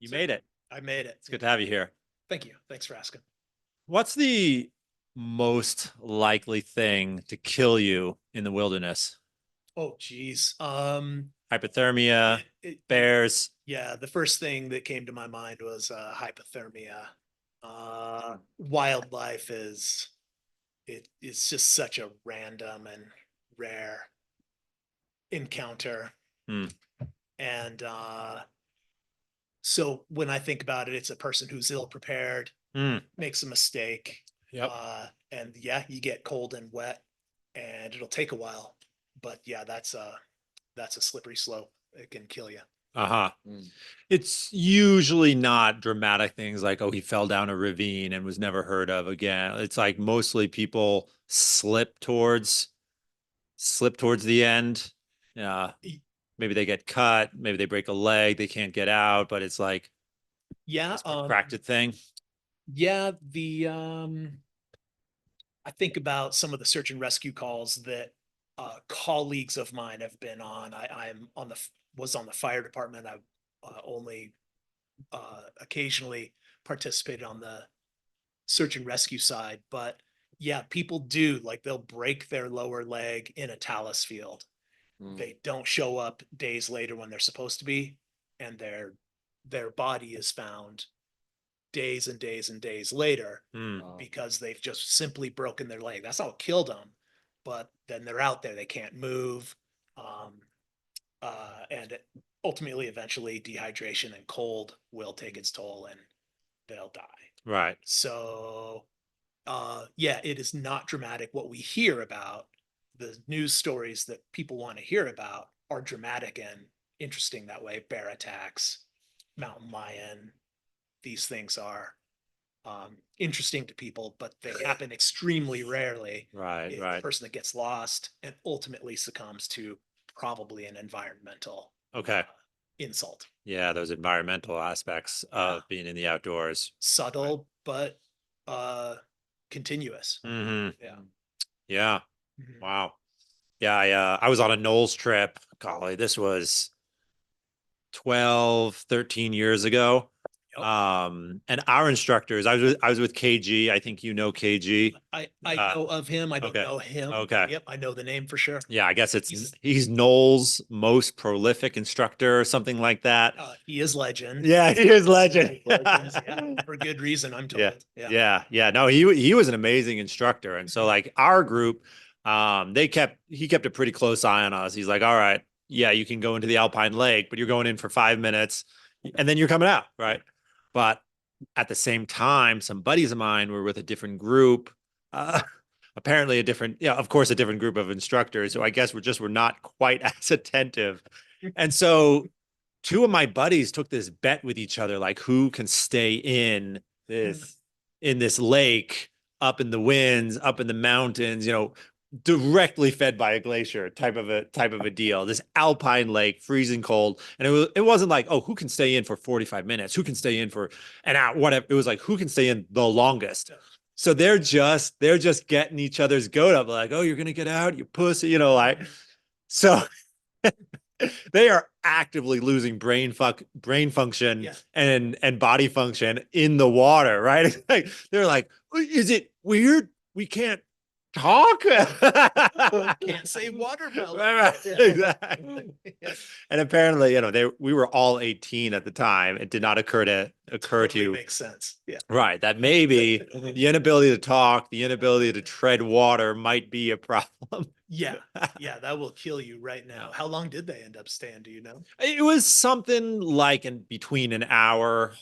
You So made it. I made it. It's good to have you here. Thank you. Thanks for asking. What's the most likely thing to kill you in the wilderness? Oh, geez. Hypothermia, bears. Yeah, the first thing that came to my mind was hypothermia. Wildlife it's just such a random and rare encounter. Hmm. And so when I think about it, it's a person who's ill prepared, Hmm. makes a mistake. Yep. And yeah, you get cold and wet and it'll take a while. But yeah, that's a slippery slope. It can kill you. Uh-huh. It's usually not dramatic things like, oh, he fell down a ravine and was never heard of again. It's like mostly people slip towards the end. Yeah. Maybe they get cut, maybe they break a leg, they can't get out, but it's like Yeah, this protracted thing. yeah, the I think about some of the search and rescue calls that colleagues of mine have been on. I'm on the was on the fire department. I only occasionally participated on the search and rescue side, but yeah, people do like they'll break their lower leg in a talus field. They don't show up days later when they're supposed to be, and their body is found days and days and days later Hmm. because they've just simply broken their leg. That's all killed them. But then they're out there, they can't move. Um, and ultimately, eventually, dehydration and cold will take its toll and they'll die. Right. So, yeah, it is not dramatic. What we hear about, the news stories that people want to hear about, are dramatic and interesting that way. Bear attacks, mountain lion, these things are interesting to people, but they happen extremely rarely. Right, The right. person that gets lost and ultimately succumbs to probably an environmental Okay. insult. Yeah, those environmental aspects Yeah, of being in the outdoors. Right. subtle but uh, continuous. Hmm. Yeah. Yeah. Mhm. Wow. Yeah, I was on a Knowles trip. Golly, this was 12, 13 years ago. Yep. And our instructors, I was with KG. I think you know KG. I Uh, know of him. I don't okay. know him, but Okay. yep, I know the name for sure. Yeah, I guess He's he's Knowles' most prolific instructor or something like that. he is legend. Yeah, he is legend. Legends, yeah, for good reason, I'm Yeah, told. Yeah. yeah, yeah. No, he was an amazing instructor, and so like our group, he kept a pretty close eye on us. He's like, all right, yeah, you can go into the Alpine Lake, but you're going in for 5 minutes, and then you're coming out, right? But at the same time, some buddies of mine were with a different group. Uh, Apparently a different, yeah, of course, a different group of instructors who I guess were not quite as attentive. And so two of my buddies took this bet with each other, like who can stay this in this lake, up in the winds, up in the mountains, directly fed by a glacier, type of a deal. This alpine lake, freezing cold, and it wasn't like, oh, who can stay in for 45 minutes, who can stay in for an hour, whatever. It was like, who can stay in the longest. So they're just getting each other's goat up, like, oh, you're gonna get out, you pussy, like. So they are actively losing brain function, Yeah. and body function in the water, right? Like, they're like, is it weird we can't talk? Can't say watermelon. Right, exactly. Yeah. And apparently, we were all 18 at the time. It did not occur Totally to makes sense. Yeah. right that maybe the inability to talk, the inability to tread water might be a problem. Yeah. Yeah. That will kill you right now. Yeah. How long did they end up staying? Do you know? It was something like in between an hour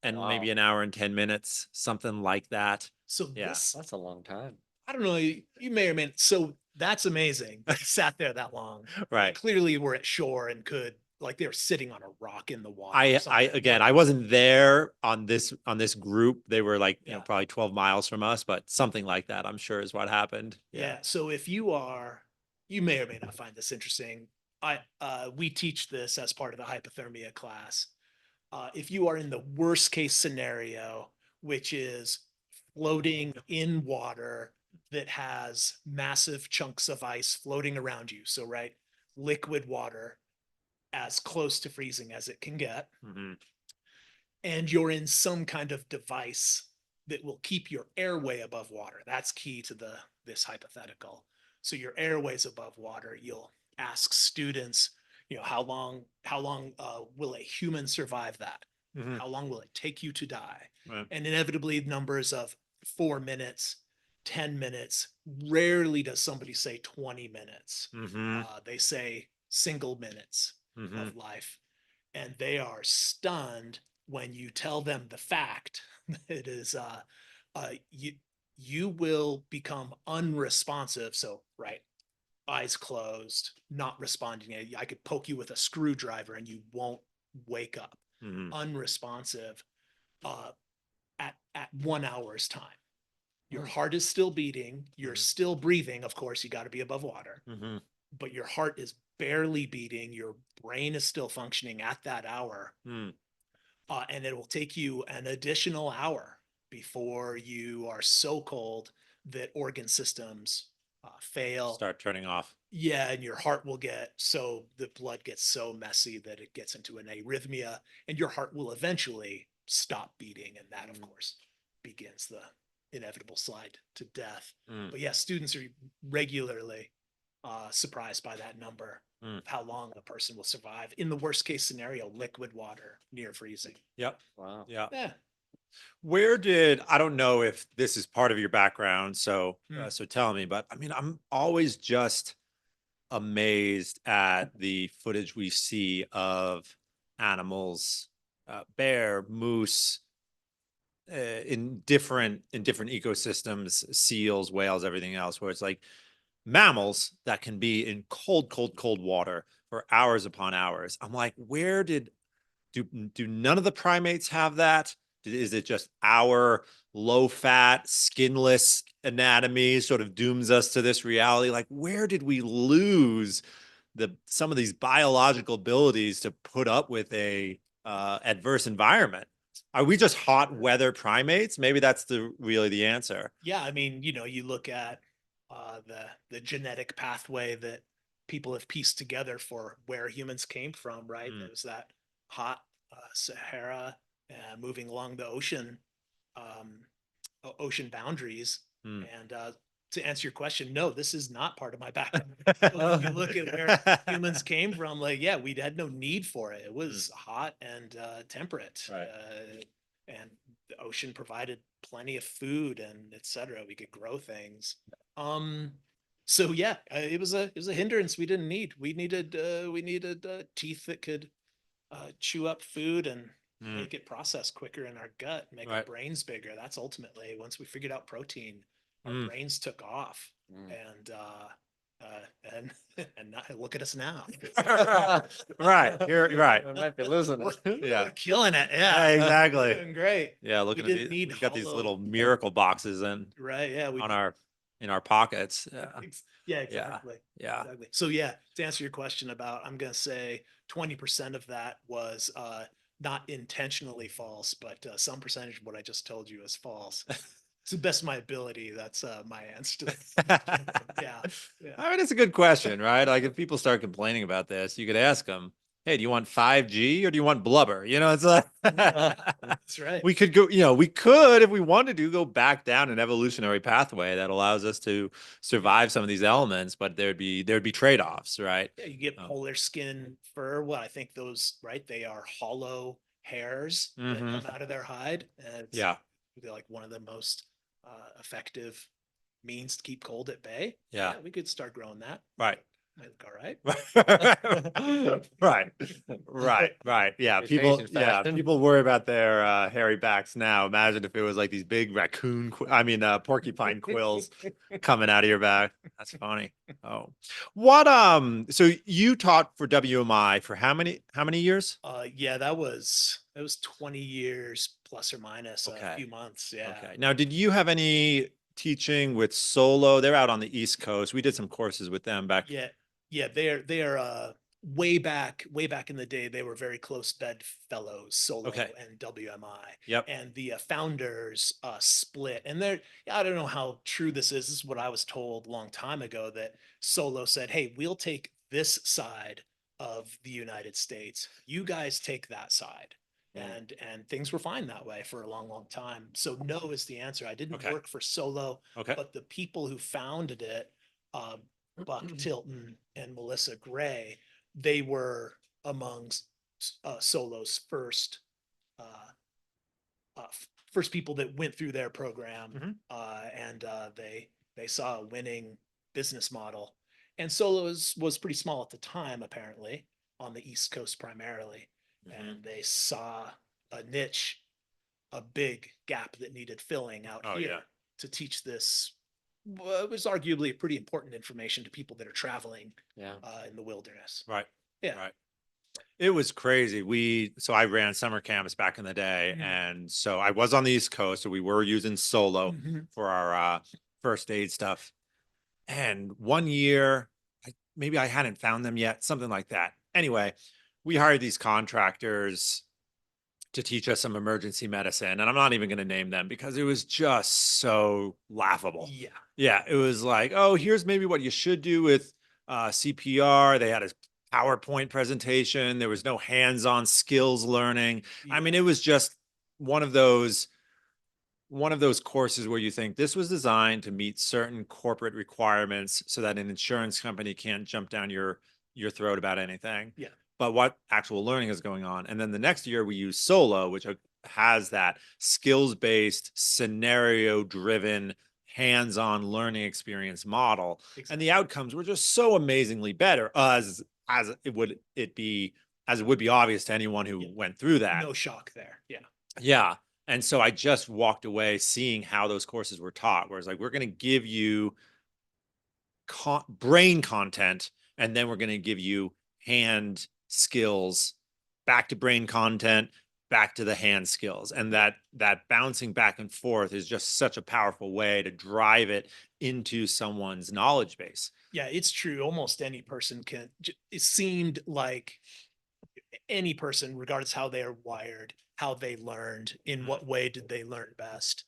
and maybe Wow. an hour and 10 minutes, something like that. So Yeah. this, That's a long time. I don't know. You may or may not. So that's amazing. They sat there that long. They Right. clearly were at shore and could, like, they were sitting on a rock in the water. or I something. again, I wasn't there on this group. They were like, Yeah. probably 12 miles from us, but something like that, I'm sure, is what happened. Yeah. So if you may or may not find this interesting. We teach this as part of the hypothermia class. If you are in the worst case scenario, which is floating in water that has massive chunks of ice floating around you. So, right, liquid water as close to freezing as it can get. Mhm. and you're in some kind of device that will keep your airway above water. That's key to this hypothetical. So your airway's above water. You'll ask students, how long will a human survive that? Hmm. How long will it take you to die? Right. And inevitably, numbers of 4 minutes, 10 minutes. Rarely does somebody say 20 minutes. Hmm. They say single minutes Hmm. of life, and they are stunned when you tell them the fact. It is you will become unresponsive. So right, eyes closed, not responding. I could poke you with a screwdriver and you won't wake up. Hmm. Unresponsive uh, at 1 hour's time. Your heart is still beating. You're still breathing. Of course, you got to be above water, Hmm. but your heart is barely beating. Your brain is still functioning at that hour. Mm. And it will take you an additional hour before you are so cold that organ systems fail. Start turning off. Yeah, and your heart will get so the blood gets so messy that it gets into an arrhythmia, and your heart will eventually stop beating, and that, of course, begins the inevitable slide to death. Mm. But yeah, students are regularly surprised by that number Mm. of how long a person will survive. In the worst case scenario, liquid water near freezing. Yep. Wow. Yeah. Yeah. I don't know if this is part of your background, so Hmm. so tell me, but I mean, I'm always just amazed at the footage we see of animals, bear, moose, in different ecosystems, seals, whales, everything else, where it's like mammals that can be in cold, cold, cold water for hours upon hours. I'm like, where did do none of the primates have that? Is it just our low fat, skinless anatomy sort of dooms us to this reality? Like, where did we lose some of these biological abilities to put up with a adverse environment? Are we just hot weather primates? Maybe that's really the answer. Yeah, I mean, you look at the genetic pathway that people have pieced together for where humans came from, right? Mm. It was that hot Sahara moving along the um, ocean boundaries. Mm. And to answer your question, no, this is not part of my background. When you look at where humans came from, like, yeah, we had no need for it. It Mm. was hot and temperate. Right. And the ocean provided plenty of food and etc. We could grow things. Um, so yeah, it was a hindrance we didn't need. We needed teeth that could chew up food and Mm. make it process quicker in our gut, make our Right. brains bigger. That's ultimately once we figured out protein, our Mm. brains took off, Mm. and and now, look at us now. Right. You're right. I might be losing We're, it. Yeah. we're killing it. Yeah, Yeah, exactly. doing great. Yeah, We looking at didn't these, need we've got these hollow, little miracle boxes right? Yeah, we on our pockets. Yeah. yeah, Yeah. exactly. Yeah. Exactly. So yeah, to answer your question about, I'm gonna say 20% of that was not intentionally false, but some percentage of what I just told you is false. To the best of my ability, that's my answer to that. Yeah. Yeah. I mean, it's a good question, right? Like if people start complaining about this, you could ask them, "Hey, do you want 5G or do you want blubber?" It's like That's right. we could go, we could, if we wanted to, go back down an evolutionary pathway that allows us to survive some of these elements, but there'd be trade-offs, right? Yeah, you get Um, polar skin fur. Well, I think those, right? They are hollow hairs that mhm. come out of their hide. And it's Yeah. like one of the most effective means to keep cold at bay. Yeah. Yeah, we could start growing that. Right. Might look all right. Right. Right. Yeah. Vacation fashion. People worry about their hairy backs now. Imagine if it was like these big porcupine quills coming out of your back. That's funny. Oh. So you taught for WMI for how many years? Yeah, that was 20 years plus or minus a Okay. few months. Yeah. Okay. Now, did you have any teaching with Solo? They're out on the East Coast. We did some courses with them back. Yeah. Yeah, they are way back in the day, they were very close bed fellows, Solo Okay. and WMI. Yep. And the founders split. And they're, I don't know how true this is. This is what I was told a long time ago, that Solo said, "Hey, we'll take this side of the United States. You guys take that side." and things were fine that way for a long, long time. So no is the answer. I didn't Okay. work for Solo, Okay. but the people who founded it, uh, Buck Tilton and Melissa Gray, they were amongst Solo's uh, first people that went through their program, Mhm. and they saw a winning business model. And Solo was pretty small at the time, apparently, on the East Coast primarily, Mhm. and they saw a niche, a big gap that needed filling out Oh here yeah. to teach this. Well, it was arguably pretty important information to people that are traveling Yeah. in the wilderness. Right. Yeah. Right. It was crazy. So I ran summer camps back in the day. Mhm. And so I was on the East Coast. So we were using Solo Mhm. for our first aid stuff. And one year, maybe I hadn't found them yet, something like that. Anyway, we hired these contractors to teach us some emergency medicine. And I'm not even going to name them because it was just so laughable. Yeah. Yeah, it was like, oh, here's maybe what you should do with CPR. They had a PowerPoint presentation. There was no hands-on skills learning. I Yeah. mean, it was just one of those one of those courses where you think this was designed to meet certain corporate requirements so that an insurance company can't jump down your throat about anything, Yeah. but what actual learning is going on. And then the next year we use Solo, which has that skills based, scenario driven, hands on learning experience model, and Exactly. the outcomes were just so amazingly better, as it would be obvious to anyone who Yeah. went through that. No shock there. Yeah. Yeah. And so I just walked away seeing how those courses were taught, where it's like, we're going to give you brain content, and then we're going to give you hand skills, back to brain content, back to the hand skills. And that bouncing back and forth is just such a powerful way to drive it into someone's knowledge base. Yeah, it's true. Almost any person can. It seemed like any person, regardless how they are wired, how they learned, in Mhm. what way did they learn best.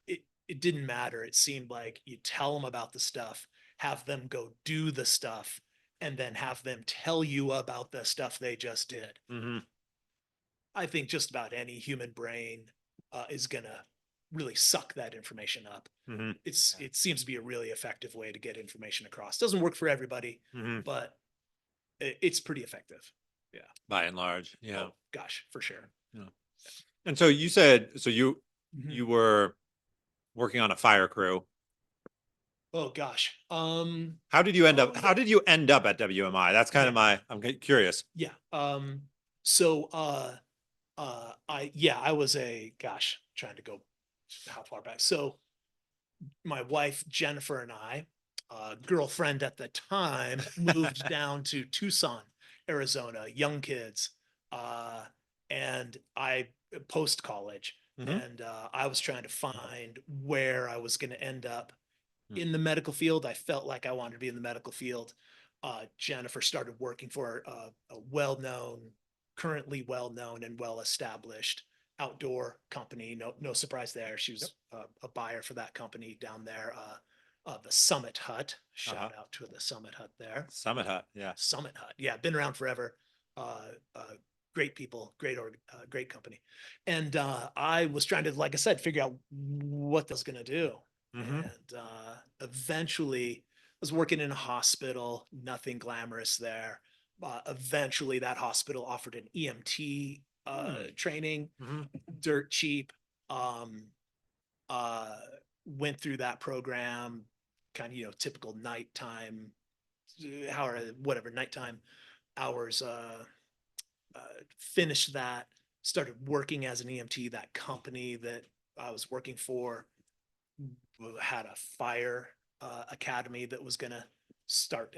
It didn't matter. It seemed like you tell them about the stuff, have them go do the stuff, and then have them tell you about the stuff they just did. Mhm. I think just about any human brain is gonna really suck that information up. Mhm. It seems to be a really effective way to get information across. Doesn't work for everybody, Mhm. but it's pretty effective. Yeah. By and large, yeah. Oh gosh, for sure. Yeah. And so you said, so Mhm. you were working on a fire crew. Oh gosh. How did you end Oh up? How yeah. did you end up at WMI? That's kind of Yeah. I'm curious. Yeah. So I was a gosh, trying to go how far back. So my wife Jennifer and I, girlfriend at the time, moved down to Tucson, Arizona, young kids, uh, and I post college, Hmm. and I was trying to find where I was going to end up in the medical field. I felt like I wanted to be in the medical field. Jennifer started working for a well-known, currently well-known and well-established outdoor company. No surprise there. She Yep. was a buyer for that company down there. The Summit Hut. Uh-huh. Shout out to the Summit Hut there. Summit Hut. Yeah. Summit Hut. Yeah, been around forever. Great people, great company. And I was trying to, like I said, figure out what that's going to do. Hmm. And eventually, I was working in a hospital, nothing glamorous there. Eventually, that hospital offered an EMT training, Hmm. dirt cheap. Um, uh, Went through that program, kind of, typical nighttime, how whatever nighttime hours. Finished that, started working as an EMT. That company that I was working for had a fire academy that was going to start.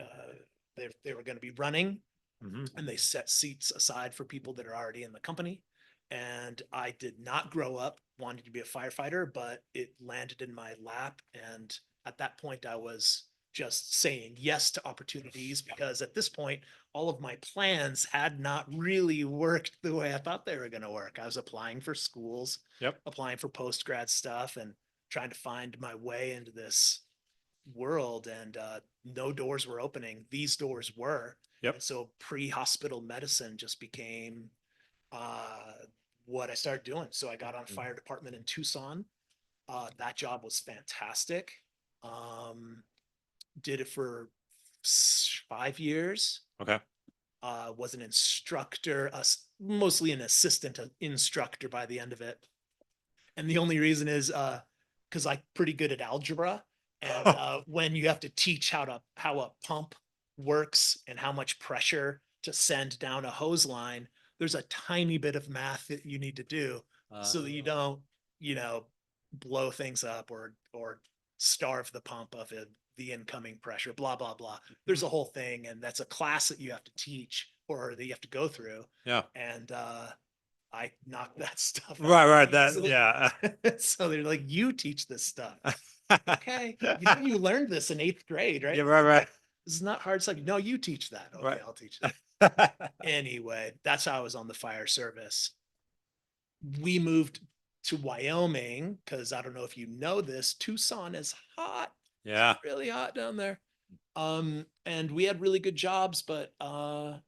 They were going to be running, Hmm. and they set seats aside for people that are already in the company. And I did not grow up wanting to be a firefighter, but it landed in my lap. And at that point, I was just saying yes to opportunities, because at this point, all of my plans had not really worked the way I thought they were going to work. I was applying for schools, Yep. applying for post grad stuff, and trying to find my way into this world. And no doors were opening. These doors were. Yep. And so pre-hospital medicine just became uh, what I started doing. So I got on fire department in Tucson. That job was fantastic. Did it for 5 years. Okay. Was an instructor, mostly an assistant instructor by the end of it. And the only reason is because I'm pretty good at algebra. And when you have to teach how a pump works and how much pressure to send down a hose line, there's a tiny bit of math that you need to do so that you don't, blow things up or starve the pump of the incoming pressure, blah, blah, blah. There's a whole thing. And that's a class that you have to teach or that you have to go through. Yeah. And I knocked that stuff out. Right. That, easily. yeah. So they're like, you teach this stuff. Okay. You learned this in 8th grade, right? Yeah, right. This is not hard stuff. No, you teach that. Okay, Right. I'll teach that. Anyway, that's how I was on the fire service. We moved to Wyoming because I don't know if you know this, Tucson is hot. Yeah. It's really hot down there. And we had really good jobs, but I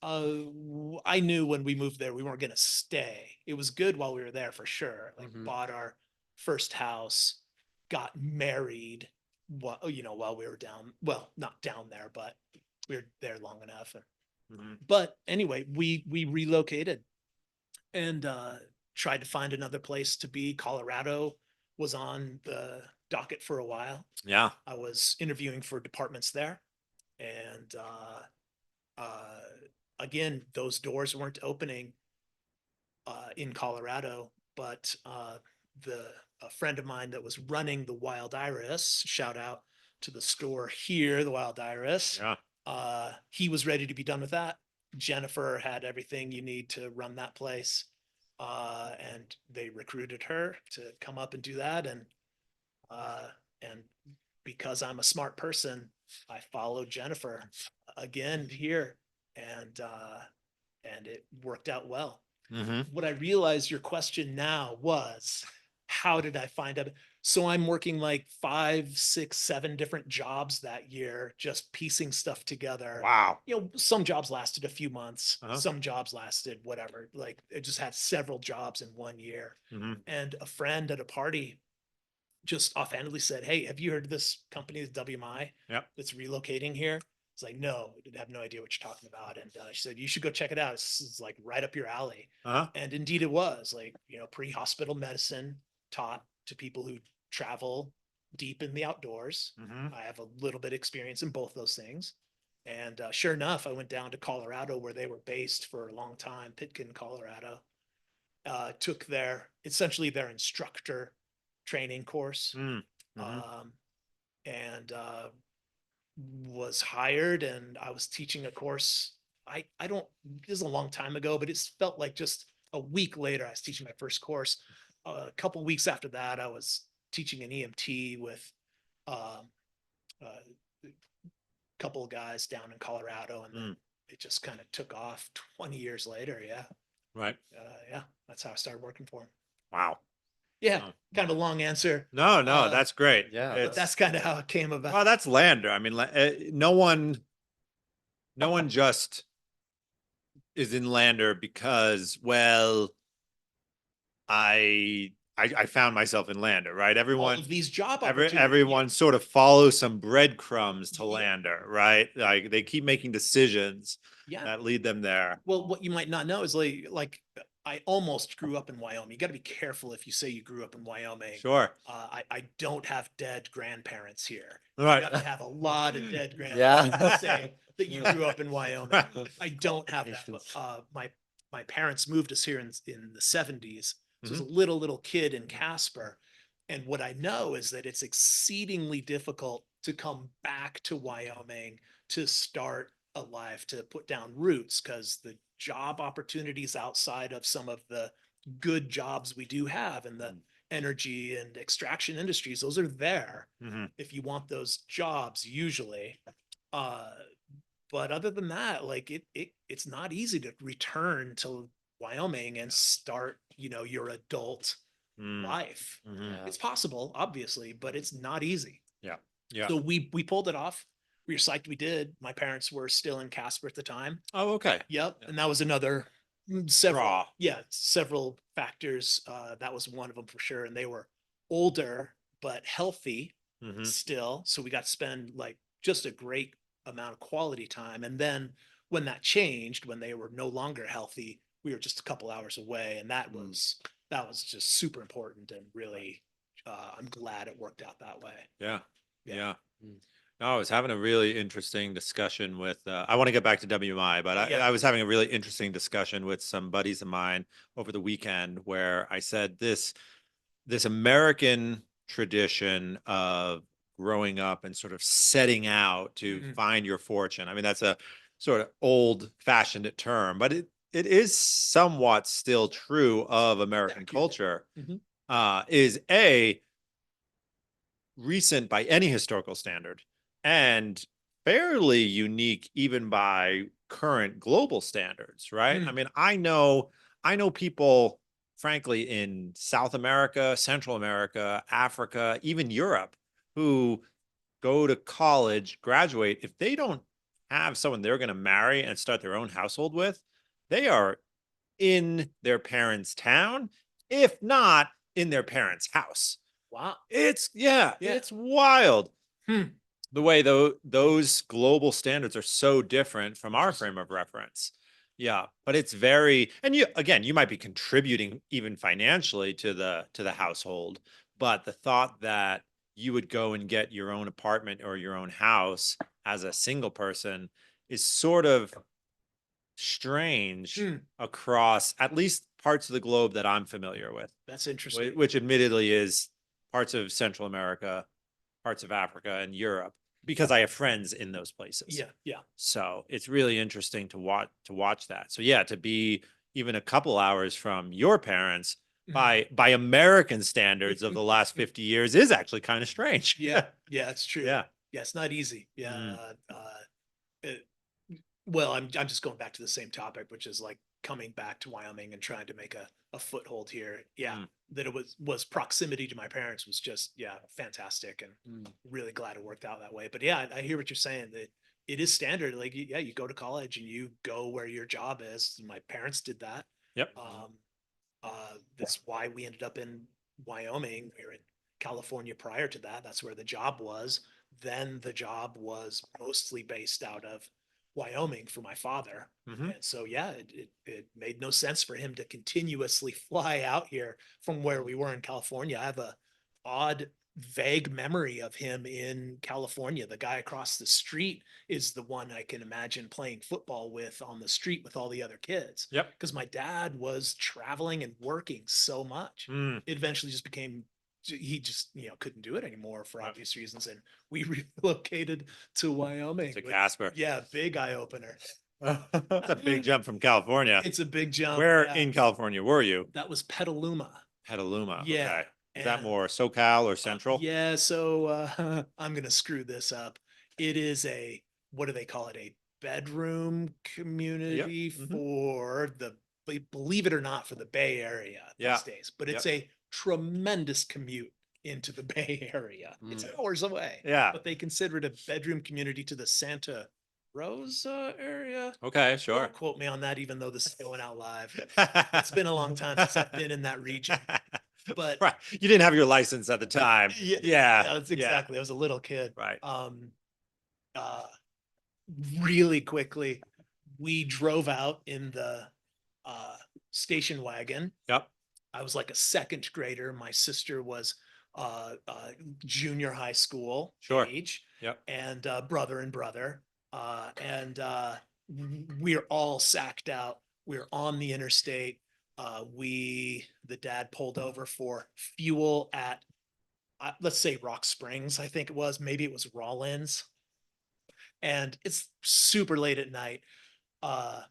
knew when we moved there we weren't going to stay. It was good while we were there for sure. Like bought our first house, got married while we were down, well, not down there, but we were there long enough. But anyway, we relocated and tried to find another place to be. Colorado was on the docket for a while. Yeah. I was interviewing for departments there. And again, those doors weren't opening in Colorado, but a friend of mine that was running the Wild Iris, shout out to the store here, the Wild Iris. Yeah. He was ready to be done with that. Jennifer had everything you need to run that place. And they recruited her to come up and do that. And because I'm a smart person, I followed Jennifer again here, and it worked out well. What I realized your question now was, how did I find out? So I'm working like 5, 6, 7 different jobs that year, just piecing stuff together. Wow. Some jobs lasted a few months. Some jobs lasted whatever. Like it just had several jobs in one year. And a friend at a party just offhandedly said, "Hey, have you heard of this company, WMI, that's relocating here?" It's like, "No, I have no idea what you're talking about." And she said, "You should go check it out. It's like right up your alley." And indeed it was, like, pre-hospital medicine taught to people who travel deep in the outdoors. I have a little bit of experience in both those things. And sure enough, I went down to Colorado where they were based for a long time, Pitkin, Colorado. Took essentially their instructor training course. And was hired, and I was teaching a course. This is a long time ago, but it felt like just a week later I was teaching my first course. A couple weeks after that, I was teaching an EMT with a couple of guys down in Colorado, and then it just kind of took off 20 years later. Yeah. Right. Yeah. That's how I started working for him. Wow. Yeah. Kind of a long answer. No, that's great. Yeah. But that's kind of how it came about. Well, that's Lander. I mean, no one just is in Lander because, well, I found myself in Lander, right? All of these job opportunities. Everyone sort of follows some breadcrumbs to Lander, right? Like they keep making decisions that lead them there. Well, what you might not know is like I almost grew up in Wyoming. You got to be careful if you say you grew up in Wyoming. Sure. I don't have dead grandparents here. Right. You got to have a lot of dead grandparents to say that you grew up in Wyoming. I don't have that. But, my parents moved us here in the 70s. So I was a little kid in Casper. And what I know is that it's exceedingly difficult to come back to Wyoming to start a life, to put down roots, because the job opportunities outside of some of the good jobs we do have in the energy and extraction industries, those are there if you want those jobs usually. But other than that, like it's not easy to return to Wyoming and start, your adult life. It's possible, obviously, but it's not easy. Yeah. So we pulled it off. We were psyched we did. My parents were still in Casper at the time. Oh, okay. Yep. And that was another Several, draw. yeah, several factors. That was one of them for sure. And they were older but healthy Hmm. still. So we got to spend like just a great amount of quality time. And then when that changed, when they were no longer healthy, we were just a couple hours away, and that was just super important and really I'm glad it worked out that way. Yeah. Yeah. Yeah. No, I was having a really interesting discussion with, I want to get back to WMI, but Yeah. I was having a really interesting discussion with some buddies of mine over the weekend where I said this American tradition of growing up and sort of setting out to Mhm. find your fortune. I mean, that's a sort of old fashioned term, but it is somewhat still true of American Accurate. culture. Mhm. Is a recent by any historical standard and fairly unique even by current global standards, right? I Mm. mean, I know people frankly in South America, Central America, Africa, even Europe who go to college, graduate, if they don't have someone they're going to marry and start their own household with, they are in their parents' town, if not in their parents' house. Wow. It's yeah, Yeah. it's wild Hmm. the way though those global standards are so different from our Interesting. frame of reference. Yeah, but it's very and you again, you might be contributing even financially to the household, but the thought that you would go and get your own apartment or your own house as a single person is sort of strange Hmm. across at least parts of the globe that I'm familiar with, That's interesting. which admittedly is parts of Central America, parts of Africa, and Europe, because I have friends in those places. Yeah. Yeah. So it's really interesting to watch that. So yeah, to be even a couple hours from your parents Mhm. by American standards of the last 50 years is actually kind of strange. Yeah. Yeah. It's true. Yeah. Yeah. It's not easy. Yeah. Mm. It, well, I'm just going back to the same topic, which is like coming back to Wyoming and trying to make a foothold here. Yeah, Mm. that it was proximity to my parents was just yeah fantastic, and Mm. really glad it worked out that way. But yeah, I hear what you're saying that it is standard. Like yeah, you go to college and you go where your job is. My parents did that. Yep. Um, that's why we ended up in Wyoming. We were in California prior to that. That's where the job was. Then the job was mostly based out of Wyoming for my father. Hmm. And so, yeah, it made no sense for him to continuously fly out here from where we were in California. I have a odd, vague memory of him in California. The guy across the street is the one I can imagine playing football with on the street with all the other kids Yep. because my dad was traveling and working so much. Mm. It eventually just became he just couldn't do it anymore for obvious reasons, and we relocated to Wyoming. To Which, Casper. yeah, big eye opener. That's a big jump from California. It's a big jump. Where Yeah, in California were you? that was Petaluma. Petaluma. Yeah, Okay. Is that and more SoCal or Central? yeah. So I'm gonna screw this up. It is a what do they call it? A bedroom Yep. community Hmm. for the believe it or not for the Bay Area Yeah. these days. But it's Yep. a tremendous commute into the Bay Area. It's Mm. hours away. Yeah. But they consider it a bedroom community to the Santa Rosa area. Okay. Sure. Don't quote me on that, even though this is going out live. It's been a long time since I've been in that region. But Right. You didn't have your license at the time. yeah, Yeah. that's Yeah. exactly. I was a little kid. Right. Uh, really quickly, we drove out in the uh, station wagon. Yep. I was like a second grader. My sister was junior high school Sure. age, Yep. and brother and brother. And we're all sacked out. We're on the interstate. The dad pulled over for fuel at, let's say Rock Springs, I think it was. Maybe it was Rollins. And it's super late at night. Uh,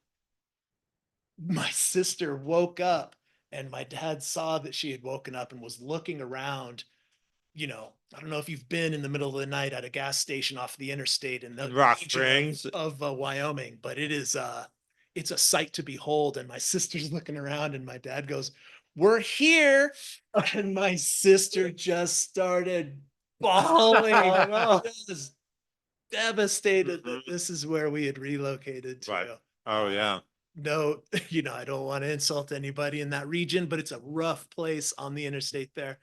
my sister woke up and my dad saw that she had woken up and was looking around. I don't know if you've been in the middle of the night at a gas station off the interstate in the In Rock region Springs. of Wyoming, but it's a sight to behold. And my sister's looking around and my dad goes, "We're here." And my sister just started bawling. Oh, no. Just devastated that Mhm. this is where we had relocated to. Right. Oh, yeah. no, I don't want to insult anybody in that region, but it's a rough place on the interstate there.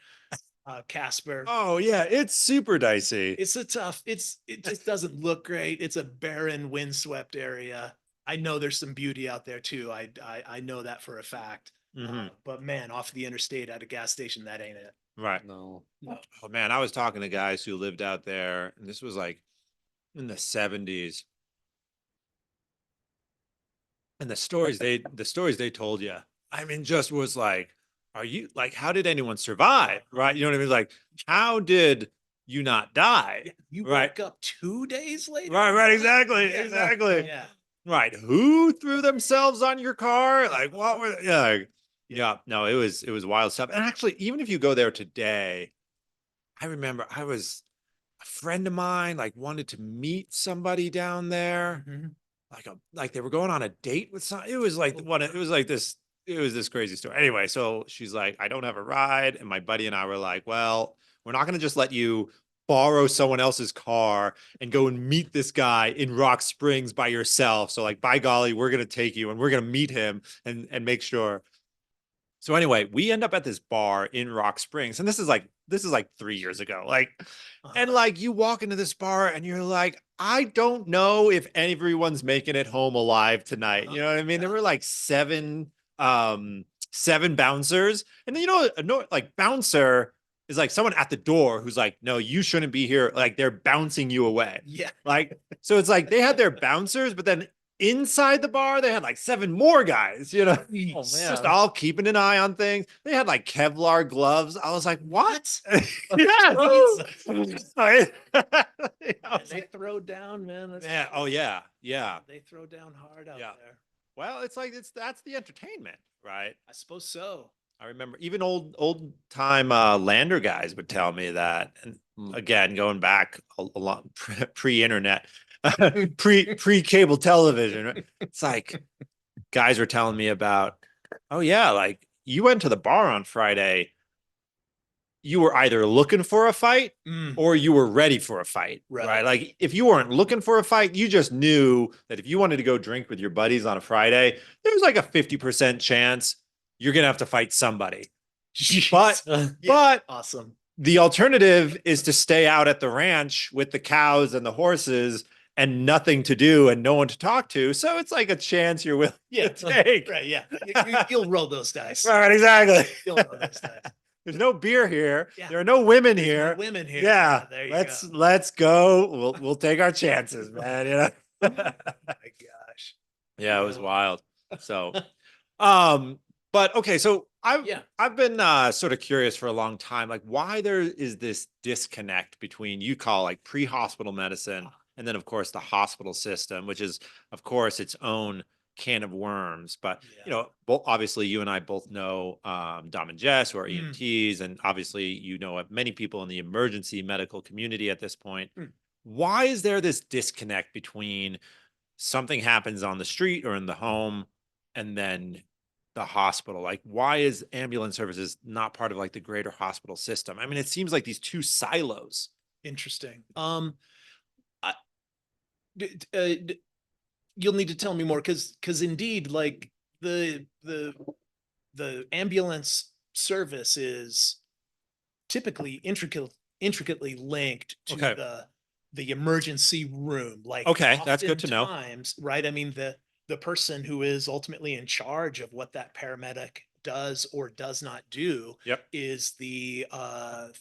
Casper. Oh yeah, it's super dicey. It's a tough, it just doesn't look great. It's a barren, windswept area. I know there's some beauty out there too. I know that for a fact. Hmm. But man, off the interstate at a gas station, that ain't it. Right. No. No. Oh man, I was talking to guys who lived out there, and this was like in the 70s. And the stories they told you, I mean, just was like, are you like, how did anyone survive? Right. You know what I mean? Like, how did you not die? You Right. woke up 2 days later. Right, exactly. Yeah. Exactly. Yeah. Right. Who threw themselves on your car? Like, what were yeah, like, yeah, no, it was wild stuff. And actually, even if you go there today, I remember a friend of mine like wanted to meet somebody down there. Mhm. Like they were going on a date with some, it was like one, it was like this, it was this crazy story. Anyway, so she's like, I don't have a ride. And my buddy and I were like, well, we're not going to just let you borrow someone else's car and go and meet this guy in Rock Springs by yourself. So like, by golly, we're going to take you and we're going to meet him and make sure. So anyway, we end up at this bar in Rock Springs, and this is like 3 years ago. Like, and like you walk into this bar and you're like, I don't know if everyone's making it home alive tonight. You know what I mean? There were like seven bouncers, and then like bouncer is like someone at the door who's like, no, you shouldn't be here. Like they're bouncing you away. Yeah. Like, so it's like they had their bouncers, but then inside the bar, they had like seven more guys, just all keeping an eye on things. They had like Kevlar gloves. I was like, what? Yeah. They throw down, man. Yeah. Oh yeah. Yeah. They throw down hard out Yeah. there. Well, it's like that's the entertainment, right? I suppose so. I remember even old time lander guys would tell me that. And again, going back a lot pre-internet, pre-cable television, right? It's like guys were telling me about, oh yeah, like you went to the bar on Friday, you were either looking for a fight or you were ready for a fight, right? Like if you weren't looking for a fight, you just knew that if you wanted to go drink with your buddies on a Friday, there was like a 50% chance you're going to have to fight somebody. But Awesome. the alternative is to stay out at the ranch with the cows and the horses and nothing to do and no one to talk to. So it's like a chance you're willing to take. Right. Yeah. You'll roll those dice. Right, exactly. You'll roll those dice. There's no beer here. Yeah. There are no women There's here. no women here. Yeah. There you Let's go. We'll take our chances, man. Oh my gosh. Yeah, it was wild. So, but okay, so I've been sort of curious for a long time, like why there is this disconnect between you call like pre-hospital medicine and then of course the hospital system, which is of course its own can of worms. But obviously you and I both know Dom and Jess, who are EMTs, and obviously many people in the emergency medical community at this point. Why is there this disconnect between something happens on the street or in the home and then the hospital? Like, why is ambulance services not part of like the greater hospital system? I mean, it seems like these two silos. Interesting. You'll need to tell me more because indeed, like the ambulance service is typically intricately linked to the emergency room. Like, okay, that's good to know. Right? I mean, the person who is ultimately in charge of what that paramedic does or does not do is the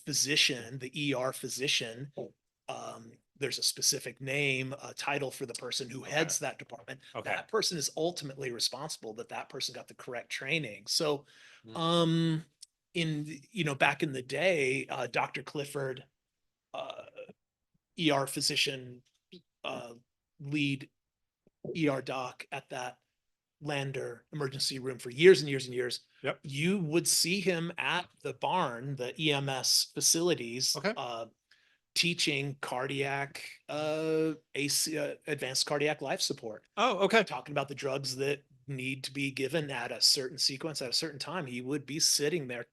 physician, the ER physician. There's a specific name, a title for the person who heads that department. That person is ultimately responsible that person got the correct training. So, back in the day, Dr. Clifford, ER physician, lead ER doc at that Lander emergency room for years and years and years. You would see him at the barn, the EMS facilities, teaching cardiac, advanced cardiac life support. Talking about the drugs that need to be given at a certain sequence at a certain time. He would be sitting there,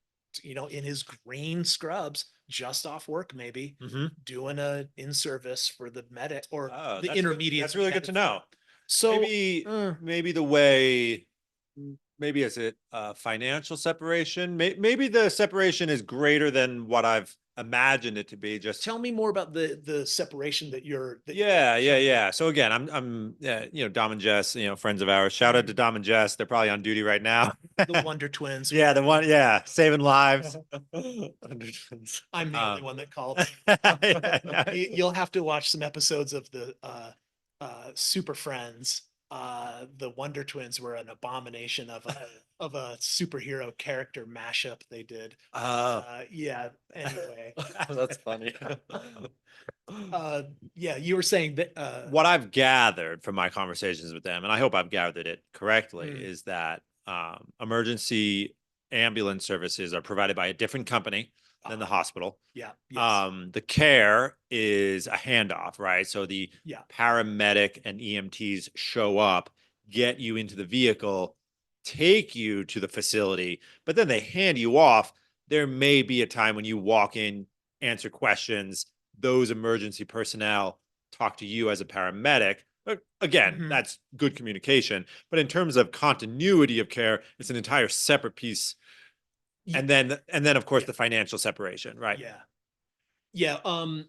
in his green scrubs, just off work, maybe doing a in service for the medic or the intermediate. That's really good to know. So, maybe maybe the way maybe is it financial separation? Maybe the separation is greater than what I've imagined it to be. Just tell me more about the separation that you're yeah. So again, I'm Dom and Jess, friends of ours. Shout out to Dom and Jess. They're probably on duty right now. the Wonder Twins. Yeah, the one, yeah, saving lives. Wonder Twins. I'm the only one that called. Yeah, no. You'll have to watch some episodes of the Super Friends. The Wonder Twins were an abomination of a superhero character mashup they did. Oh, Yeah. Anyway, that's funny. yeah, you were saying that. What I've gathered from my conversations with them, and I hope I've gathered it correctly, Mm. is that emergency ambulance services are provided by a different company than the hospital. Yeah. Yes. The care is a handoff, right? So the Yeah. paramedic and EMTs show up, get you into the vehicle, take you to the facility, but then they hand you off. There may be a time when you walk in, answer questions, those emergency personnel talk to you as a paramedic. Again, Mhm. that's good communication. But in terms of continuity of care, it's an entire separate piece. Ye- And then of course Yeah. the financial separation, right? Yeah. Yeah.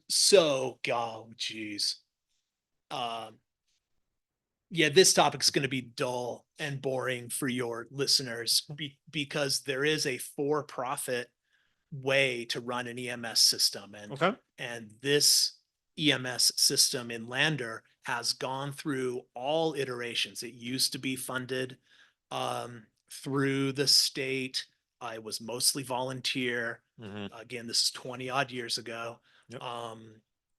So, oh, geez. Um, yeah, this topic's going to be dull and boring for your listeners because there is a for-profit way to run an EMS system, Okay. and this EMS system in Lander has gone through all iterations. It used to be funded through the state. It was mostly volunteer. Mm-hmm. Again, this is 20 odd years ago. Yep.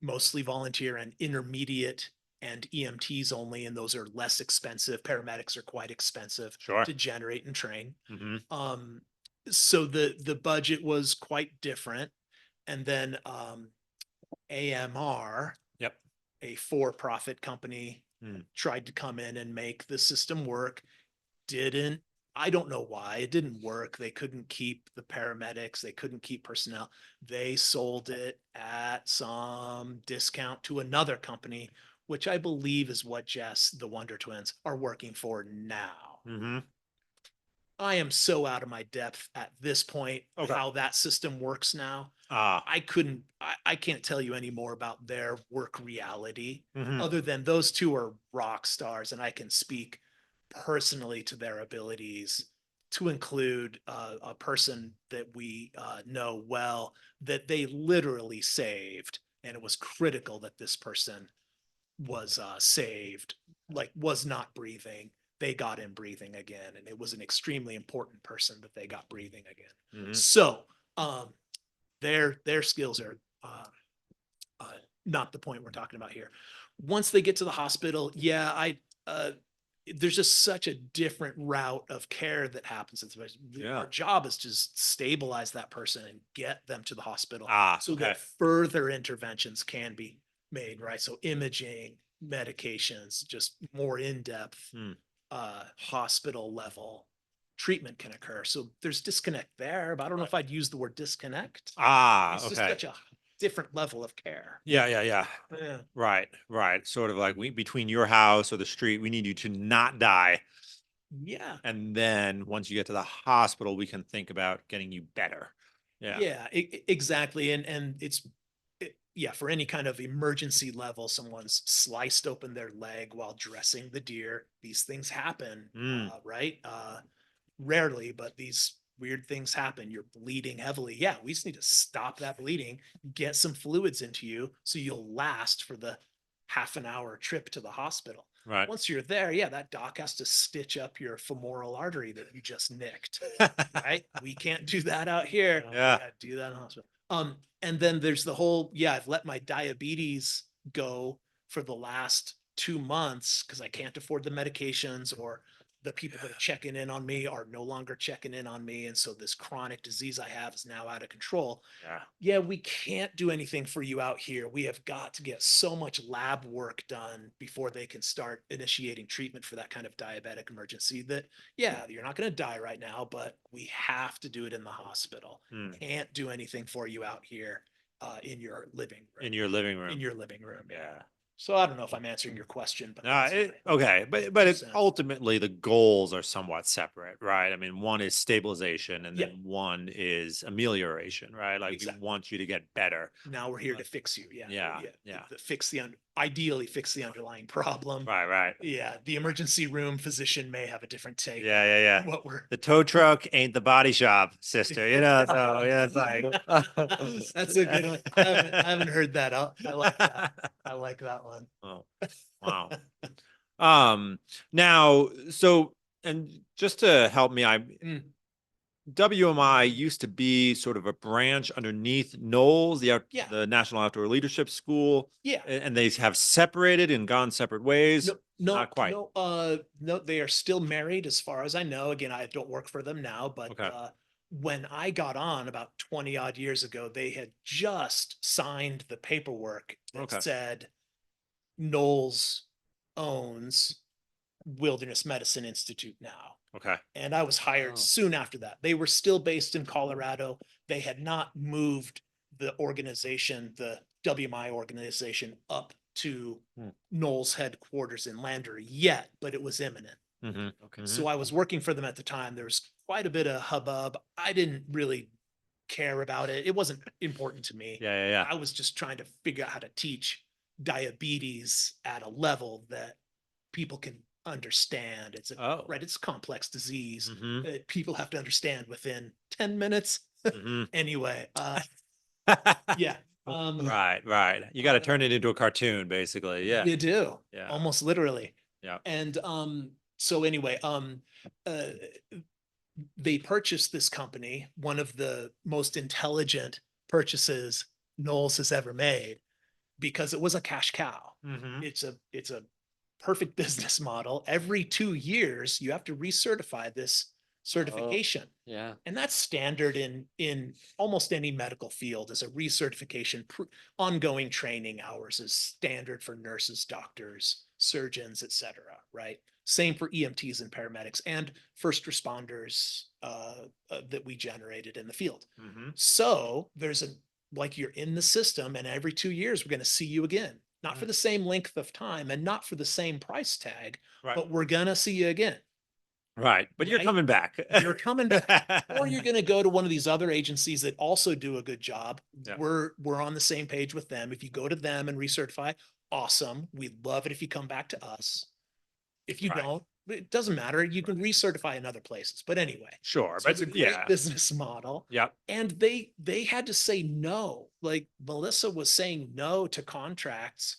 Mostly volunteer and intermediate and EMTs only, and those are less expensive. Paramedics are quite expensive Sure. to generate and train. Mm-hmm. So the budget was quite different. And then AMR, Yep. a for-profit company, Mm. tried to come in and make the system work. Didn't. I don't know why it didn't work. They couldn't keep the paramedics. They couldn't keep personnel. They sold it at some discount to another company, which I believe is what Jess, the Wonder Twins, are working for now. Mm-hmm. I am so out of my depth at this point, Okay. how that system works now. Ah. I can't tell you any more about their work reality Mm-hmm. other than those two are rock stars, and I can speak personally to their abilities, to include a person that we know well that they literally saved. And it was critical that this person was saved, like was not breathing. They got him breathing again, and it was an extremely important person that they got breathing again. Mm-hmm. So their skills are uh, not the point we're talking about here. Once they get to the hospital, yeah, there's just such a different route of care that happens. Yeah. Our job is just stabilize that person and get them to the hospital so Okay. that further interventions can be made, right? So imaging, medications, just more in-depth Hmm. hospital level treatment can occur. So there's disconnect there, but I don't know if I'd use the word disconnect. It's just Okay. such a different level of care. Yeah. Yeah. Right. Sort of like between your house or the street, we need you to not die. Yeah. And then once you get to the hospital, we can think about getting you better. Yeah. Yeah, exactly. And yeah, for any kind of emergency level, someone's sliced open their leg while dressing the deer. These things happen, Mm. right? Rarely, but these weird things happen. You're bleeding heavily. Yeah, we just need to stop that bleeding, get some fluids into you so you'll last for the half an hour trip to the hospital. Right. Once you're there, yeah, that doc has to stitch up your femoral artery that you just nicked, right? We can't do that out here. Yeah. Do that in the hospital. And then there's the whole, yeah, I've let my diabetes go for the last 2 months because I can't afford the medications, or the people that are checking in on me are no longer checking in on me. And so this chronic disease I have is now out of control. Yeah. Yeah, we can't do anything for you out here. We have got to get so much lab work done before they can start initiating treatment for that kind of diabetic emergency that, yeah, you're not going to die right now, but we have to do it in the hospital. Mm. Can't do anything for you out here in your living room. In your living room. In your living room. Yeah. So I don't know if I'm answering your question, but that's Okay, but two it's cents. ultimately the goals are somewhat separate, right? I mean, one is stabilization, and Yeah, then one is amelioration, right? Like we exactly. want you to get better. Now we're here Uh, to fix you. Yeah, yeah, yeah. yeah, Ideally fix the underlying problem. right, right. Yeah, the emergency room physician may have a different take Yeah, yeah, yeah. on what we're. The tow truck ain't the body shop, sister. You know, so yeah, it's like That's a good one. I haven't heard that. I like that. I like that one. Oh, wow. Now, so and just to help me, Mm, WMI used to be sort of a branch underneath Knowles, yeah, the National Outdoor Leadership School, yeah. and they have separated and gone separate ways. No, no, Not quite. no, no, they are still married as far as I know. Again, I don't work for them now, but Okay. when I got on about 20 odd years ago, they had just signed the paperwork that Okay. said Knowles owns Wilderness Medicine Institute now. Okay. And I was hired Oh. soon after that. They were still based in Colorado. They had not moved the organization, the WMI organization, up to Hmm. Knowles headquarters in Lander yet, but it was imminent. Mm-hmm. Okay. So I was working for them at the time. There was quite a bit of hubbub. I didn't really care about it. It wasn't important to me. Yeah, yeah, yeah. I was just trying to figure out how to teach diabetes at a level that people can understand. Oh. Right. It's a complex disease. Mm-hmm. People have to understand within 10 minutes. Mm-hmm. Anyway, yeah. Right, right. You got to turn it into a cartoon, basically. Yeah. You do, Yeah. almost literally. Yeah. And so anyway, uh, they purchased this company, one of the most intelligent purchases Knowles has ever made, because it was a cash cow. Mm-hmm. It's a perfect business model. Every 2 years, you have to recertify this certification. Yeah. And that's standard in almost any medical field as a recertification. Ongoing training hours is standard for nurses, doctors, surgeons, etc. Right? Same for EMTs and paramedics and first responders that we generated in the field. Mm-hmm. So there's a like you're in the system, and every 2 years we're going to see you again, not for the same length of time and not for the same price tag, Right. but we're going to see you again. Right. But you're Right? coming back. You're coming back, or you're going to go to one of these other agencies that also do a good job. Yeah. We're on the same page with them. If you go to them and recertify, awesome. We'd love it if you come back to us. If you Right. don't, it doesn't matter. You can recertify in other places. But anyway, Sure. so But it's a great yeah. business model. Yep. And they had to say no. Like Melissa was saying no to contracts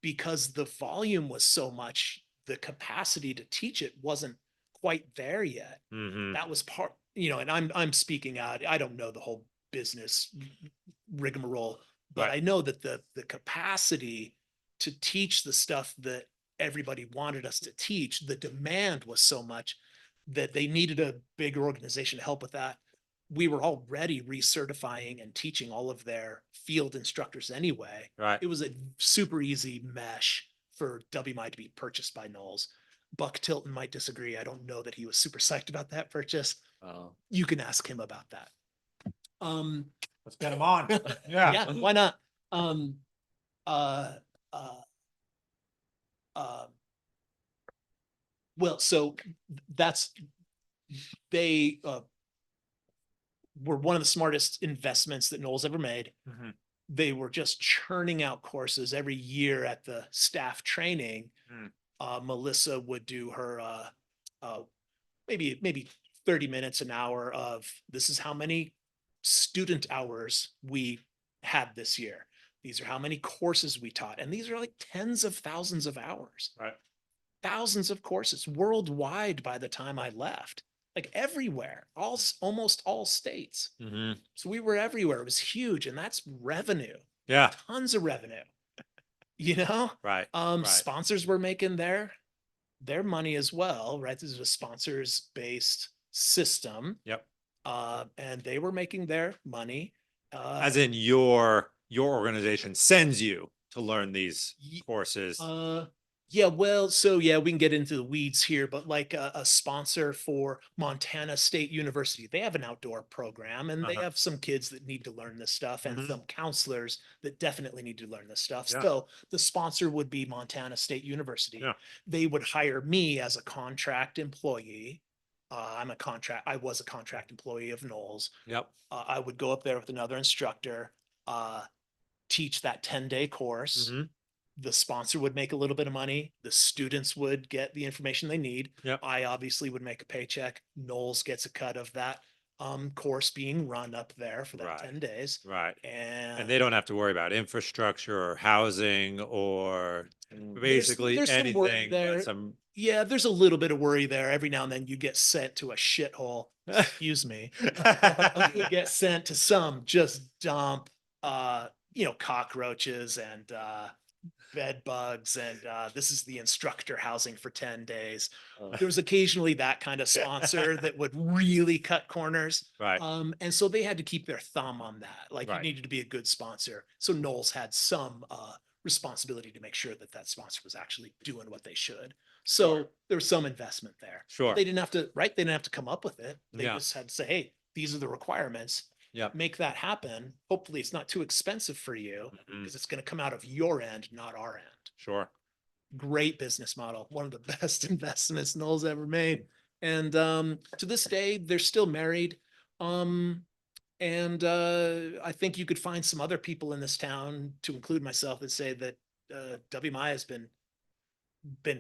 because the volume was so much, the capacity to teach it wasn't quite there yet. Mm-hmm. That was part, and I'm speaking out. I don't know the whole business rigmarole, but Right. I know that the capacity to teach the stuff that everybody wanted us to teach, the demand was so much that they needed a bigger organization to help with that. We were already recertifying and teaching all of their field instructors anyway. Right. It was a super easy mesh for WMI to be purchased by Knowles. Buck Tilton might disagree. I don't know that he was super psyched about that purchase. Oh. You can ask him about that. Let's get him on. Yeah, why not? Uh, uh, well, so that's they were one of the smartest investments that Knowles ever made. Mm-hmm. They were just churning out courses every year at the staff training. Melissa would do her maybe 30 minutes an hour of this is how many student hours we had this year. These are how many courses we taught. And these are like tens of thousands of hours. Right. Thousands of courses worldwide by the time I left, like everywhere, almost all states. Mm-hmm. So we were everywhere. It was huge. And that's revenue. Yeah. Tons of revenue. Right. Right. Sponsors were making their money as well, right? This is a sponsors based system. Yep. And they were making their money. As in your organization sends you to learn these courses. Yeah, well, so yeah, we can get into the weeds here, but like a sponsor for Montana State University, they have an outdoor program and they Uh-huh. have some kids that need to learn this stuff and Mhm. some counselors that definitely need to learn this stuff. Yeah. So the sponsor would be Montana State University. Yeah. They would hire me as a contract employee. I was a contract employee of Knowles. Yep. I would go up there with another instructor, uh, teach that 10-day course. Hmm. The sponsor would make a little bit of money. The students would get the information they need. Yep. I obviously would make a paycheck. Knowles gets a cut of that course being run up there for that Right. 10 days. Right. And And they don't have to worry about infrastructure or housing or basically there's some worry anything but there. some. Yeah, there's a little bit of worry there. Every now and then you get sent to a shithole. Excuse me. You get sent to some just dump cockroaches and bed bugs and this is the instructor housing for 10 days. Oh, There was occasionally that kind of sponsor that would really cut corners. Right. And so they had to keep their thumb on that. Like you Right. needed to be a good sponsor. So Knowles had some responsibility to make sure that that sponsor was actually doing what they should. So Sure. there was some investment there. Sure. They didn't have to, right? They didn't have to come up with it. They Yeah. just had to say, hey, these are the requirements. Yep. Make that happen. Hopefully it's not too expensive for you Mhm. because it's going to come out of your end, not our end. Sure. Great business model. One of the best investments Knowles ever made. And to this day, they're still married. And I think you could find some other people in this town, to include myself, that say that WMI has been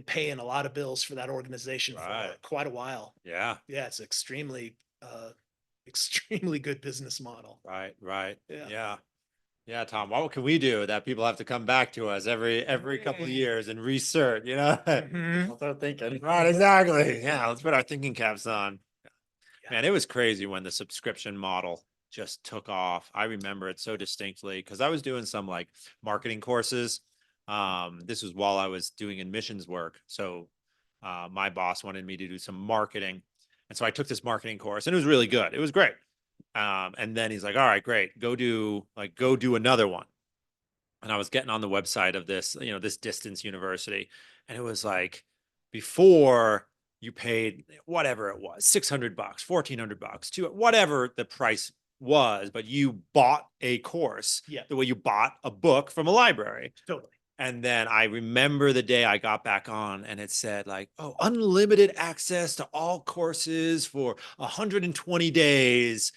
paying a lot of bills for that organization for Right. quite a while. Yeah. Yeah, it's extremely extremely good business model. Right. Right. Yeah. Yeah. Yeah, Tom, what can we do that people have to come back to us every couple of years and research, you know? Mhm. I'll start thinking. Right, exactly. Yeah, let's put our thinking caps on. Yeah. Man, it was crazy when the subscription model just took off. I remember it so distinctly because I was doing some like marketing courses. This was while I was doing admissions work. So my boss wanted me to do some marketing. And so I took this marketing course and it was really good. It was great. And then he's like, all right, great. Go do another one. And I was getting on the website of this, this distance university. And it was like before you paid whatever it was, $600, $1,400, whatever the price was, but you bought a course Yeah. the way you bought a book from a library. Totally. And then I remember the day I got back on and it said like, oh, unlimited access to all courses for 120 days,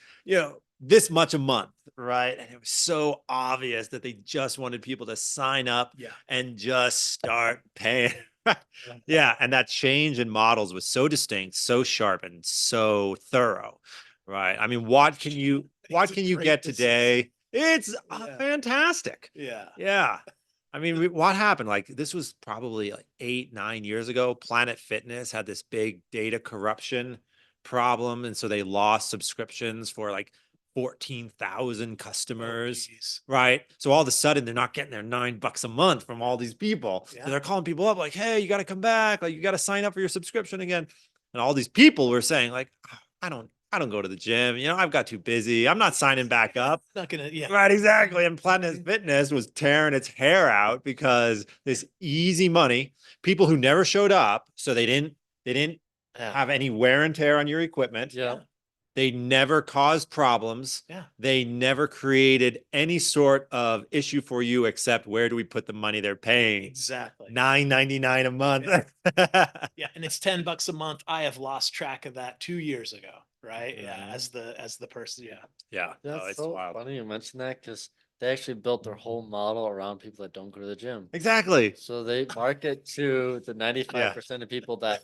this much a month, right? And it was so obvious that they just wanted people to sign up Yeah. and just start paying. Yeah. And that change in models was so distinct, so sharp, and so thorough, right? I mean, what can you It's a great get business. today? It's Yeah. fantastic. Yeah. Yeah. I mean, what happened? Like this was probably like 8, 9 years ago. Planet Fitness had this big data corruption problem. And so they lost subscriptions for like 14,000 Oh, customers. geez. Right. So all of a sudden they're not getting their $9 a month from all these people. So Yeah. they're calling people up like, hey, you got to come back. Like you got to sign up for your subscription again. And all these people were saying like, "Oh, I don't go to the gym. I've got too busy. I'm not signing back up. Not gonna, yeah. Right, exactly. And Planet Fitness was tearing its hair out because this easy money, people who never showed up, so they didn't Yeah. have any wear and tear on your equipment. Yeah. They never caused problems. Yeah. They never created any sort of issue for you except where do we put the money they're paying? Exactly. $9.99 a month. Yeah. And it's $10 a month. I have lost track of that 2 years ago. Right. Yeah. Mhm. As the person. Yeah. Yeah. That's Oh, it's so wild. funny you mentioned that because they actually built their whole model around people that don't go to the gym. Exactly. So they market to the 95% of people that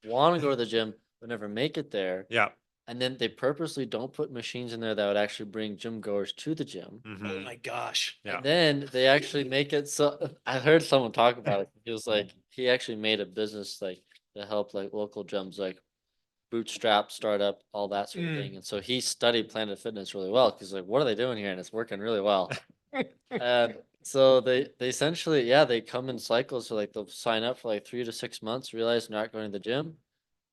want to go to the gym but never make it there. Yeah. And then they purposely don't put machines in there that would actually bring gym goers to the gym. Oh Mhm. my gosh. Yeah. And then they actually make it so I heard someone talk about it. He was like, he actually made a business like to help like local gyms like bootstrap, startup, all that sort of Mm. thing. And so he studied Planet Fitness really well because like, what are they doing here? And it's working really well. And so they essentially, yeah, they come in cycles. So like they'll sign up for like 3 to 6 months, realize they're not going to the gym.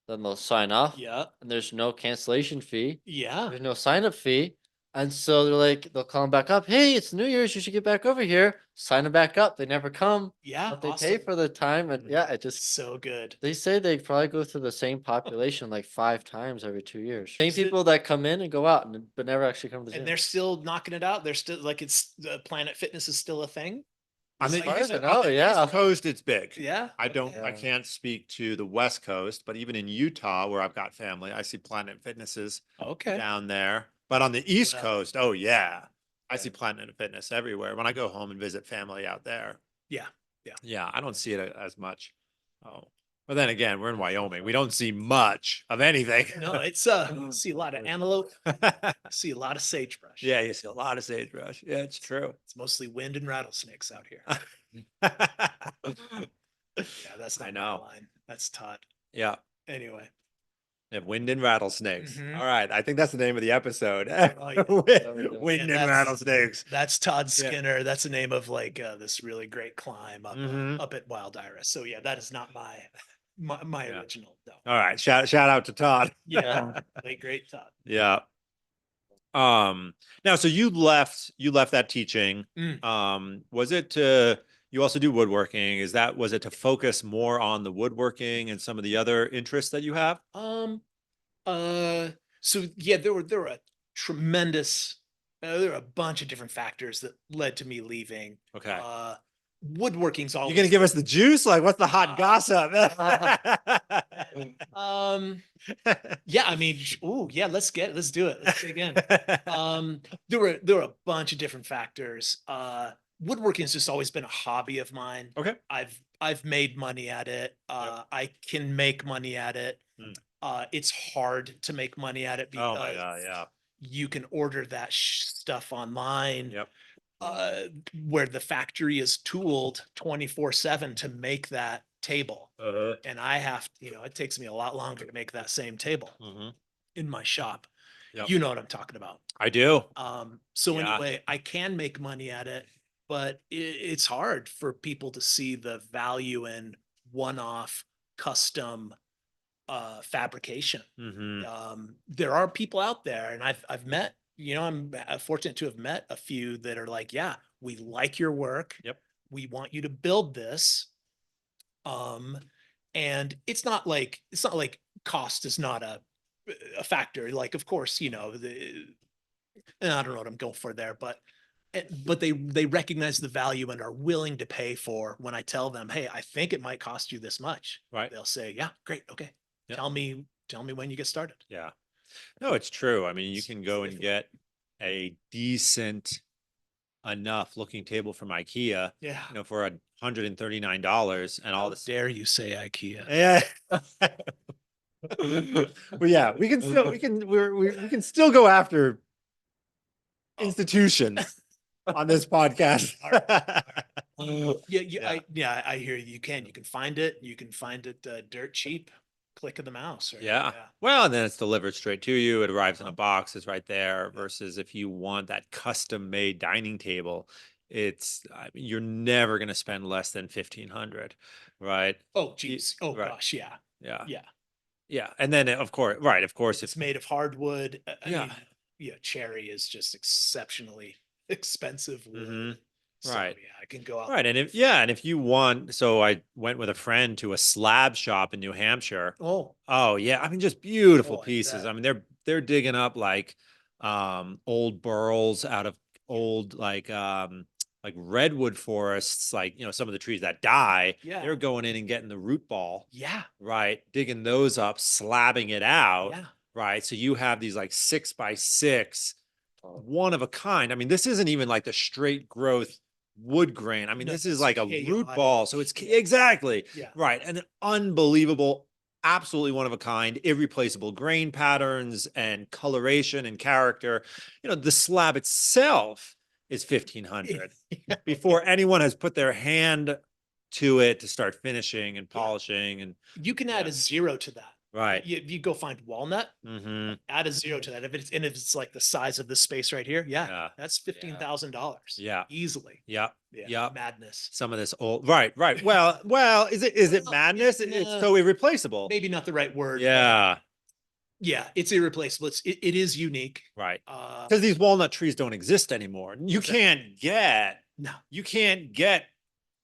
Then they'll sign off Yeah. and there's no cancellation fee. Yeah. There's no sign up fee. And so they're like, they'll call them back up. Hey, it's New Year's. You should get back over here. Sign them back up. They never come, Yeah, but they pay awesome. for the time. And yeah, it just, So good. they say they probably go through the same population like 5 times every 2 years. Same Is it- people that come in and go out, but never actually come to the And gym. they're still knocking it out. They're still like it's the Planet Fitness is still a thing. On the Like, far East, as I on know, the yeah. East Coast, it's big. yeah. I don't, I Yeah. can't speak to the West Coast, but even in Utah, where I've got family, I see Planet Fitnesses Okay. down there. But on the East up? Coast, oh yeah, I Yeah. see Planet Fitness everywhere. When I go home and visit family out there, Yeah. yeah, I don't see it as much. Oh, but then again, we're in Wyoming. We don't see much of anything. No, it's see a lot of antelope, see a lot of sagebrush. Yeah, you see a lot of sagebrush. Yeah, it's true. It's mostly wind and rattlesnakes out here. Yeah, that's I not know. my line. That's Todd. Yeah. Anyway. Yeah, wind and rattlesnakes. Mhm. All right. I think that's the name of the episode. Oh, yeah. Wind and that's- rattlesnakes. That's Todd Yeah. Skinner. That's the name of like this really great climb up Mhm. up at Wild Iris. So yeah, that is not my Yeah. original. No. All right. Shout out to Todd. Yeah, late great Todd. Yeah. Now, so you left that teaching. Was it to, you also do woodworking? Was it to focus more on the woodworking and some of the other interests that you have? So yeah, there were a tremendous there were a bunch of different factors that led to me leaving. Okay. Woodworking's You always gonna give us the juice? Like, what's the hot gossip? yeah, I mean, let's do it. Let's dig in. There were a bunch of different factors. Woodworking has just always been a hobby of mine. Okay. I've made money at it. I can make money at it. It's hard to make money at it Oh my because God, yeah. you can order that stuff online. Yep. Where the factory is tooled 24/7 to make that table. Uh-huh. And I have, it takes me a lot longer to make that same table in my shop. Yep. You know what I'm talking about. I do. So Yeah. anyway, I can make money at it, but it's hard for people to see the value in one-off custom fabrication. There are people out there, and I've met, I'm fortunate to have met a few that are like, yeah, we like your work. Yep. We want you to build this. And it's not like cost is not a factor. Like, of course, and I don't know what I'm going for there, but they recognize the value and are willing to pay for when I tell them, hey, I think it might cost you this much. Right. They'll say, yeah, great. Okay. Yep. Tell me when you get started. Yeah. No, it's true. I mean, you can go and get a decent enough looking table from IKEA, Yeah. for $139 and all How this. dare you say IKEA? Yeah. Well, yeah, we can still go after institutions on this podcast. Yeah, I hear you. You can find it. You can find it dirt cheap. Click of the mouse. Right? Yeah. Well, and then it's delivered straight to you. It arrives in a box. It's right there. Versus if you want that custom made dining table, you're never going to spend less than 1,500, right? Oh, geez. Oh, right. gosh. Yeah. Yeah. Yeah. Yeah. And then of course, right. Of course, It's made of hardwood. I Yeah. mean, yeah. Cherry is just exceptionally expensive wood. Mhm. So, Right. yeah, I can go out. Right. And if you want, so I went with a friend to a slab shop in New Hampshire. Oh yeah. I mean, just beautiful Oh, I pieces. bet. I mean, they're digging up like old burls out of old like redwood forests, like some of the trees that die. Yeah. They're going in and getting the root ball, Yeah. right? Digging those up, slabbing it out. Yeah. Right. So you have these like 6x6, one of a kind. I mean, this isn't even like the straight growth wood grain. I mean, No, this is it's like a root ball. So it's exactly Yeah. right. And an unbelievable, absolutely one of a kind, irreplaceable grain patterns and coloration and character. The slab itself is 1,500 before anyone has put their hand to it to start finishing and polishing. And You can add Yeah. a 0 to that. right. You go find walnut, add a 0 to that. If it's like the size of this space right here, Yeah. that's $15,000. Yeah. Easily. Yeah. Yeah. Yeah. Madness. Some of this old, right. Well, is it Well, madness? It's yeah. so irreplaceable. Maybe not the right word. but Yeah. Yeah, it's irreplaceable. It is unique. Right. Uh, Because these walnut trees don't exist anymore. no, You can't get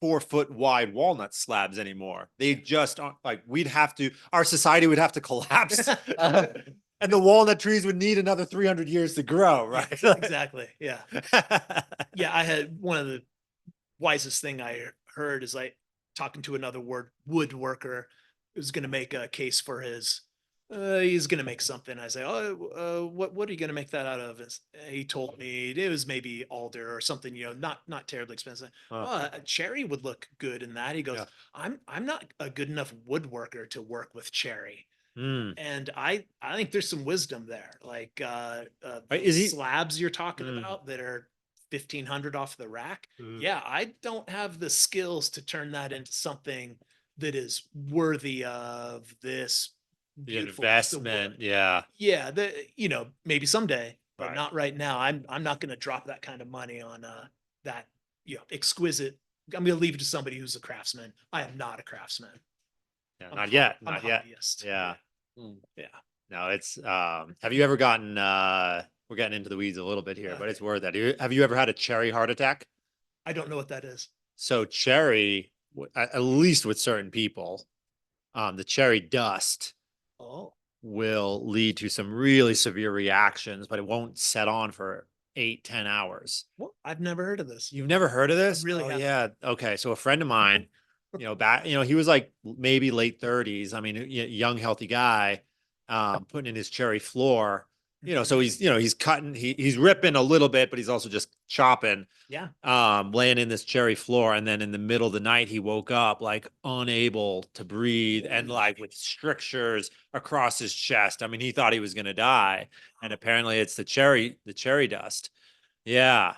4 foot wide walnut slabs anymore. They just aren't like our society would have to collapse. And the walnut trees would need another 300 years to grow, right? exactly. Yeah. Yeah. I had one of the wisest thing I heard is like talking to another woodworker who's going to make a case for his. He's going to make something. I say, oh, what are you going to make that out of? He told me it was maybe alder or something, not terribly expensive. A cherry would look good in that. He goes, Yeah. I'm not a good enough woodworker to work with cherry. Mm. And I think there's some wisdom there. Like Right, those slabs you're talking Mm. about that are 1,500 off the rack. Mm. Yeah, I don't have the skills to turn that into something that is worthy of this The beautiful piece of investment? wood. Yeah. Yeah, maybe someday, but Right. not right now. I'm not going to drop that kind of money on that exquisite. I'm going to leave it to somebody who's a craftsman. I am not a craftsman. Yeah, I'm not a yet. I'm a Not yet. hobbyist. Yeah. Mm. Yeah. No, it's have you ever gotten we're getting into the weeds a little bit here, but it's worth it. Have you ever had a cherry heart attack? I don't know what that is. So cherry, at least with certain people, the cherry dust Oh, will lead to some really severe reactions, but it won't set on for 8, 10 hours. well, I've never heard of this. You've never heard of this? really Oh haven't. yeah. Okay. So a friend of mine, he was like maybe late 30s. I mean, young, healthy guy, putting in his cherry floor. So he's cutting, he's ripping a little bit, but he's also just chopping, Yeah. laying in this cherry floor. And then in the middle of the night, he woke up like unable to breathe and like with strictures across his chest. I mean, he thought he was going to die. And apparently it's the cherry dust. Yeah.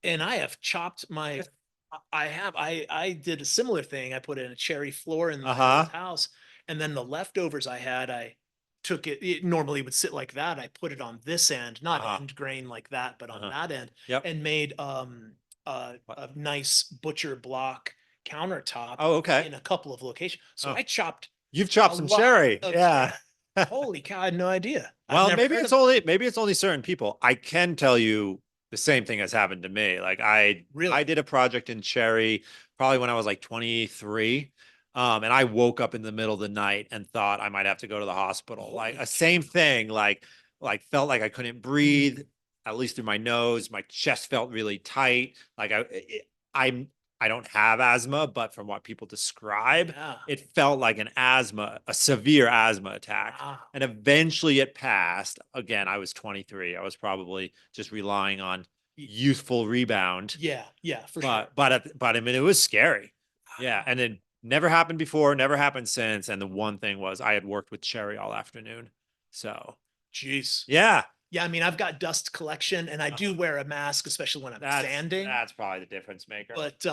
And I have chopped I did a similar thing. I put in a cherry floor in my old house, and then the leftovers I had, I took it normally would sit like that. I put it on this end, not end grain like that, but on that end, Yep. and made a nice butcher block countertop Oh, okay. in a couple of locations. So I chopped You've chopped a some lot cherry. of Yeah. Holy cow, I had no idea. Well, maybe it's only certain people. I can tell you the same thing has happened to me. Like I Really? did a project in cherry probably when I was like 23. And I woke up in the middle of the night and thought I might have to go to the hospital. Like a same thing, like felt like I couldn't breathe, at least through my nose. My chest felt really tight. Like I don't have asthma, but from what people describe, Yeah. it felt like a severe asthma attack. Wow. And eventually it passed. Again, I was 23. I was probably just relying on youthful rebound. Yeah, for sure. But I mean, it was scary. Yeah. And it never happened before, never happened since. And the one thing was I had worked with cherry all afternoon. So, Jeez. yeah. Yeah, I mean, I've got dust collection and I do wear a mask, especially when I'm sanding. That's probably the difference maker. But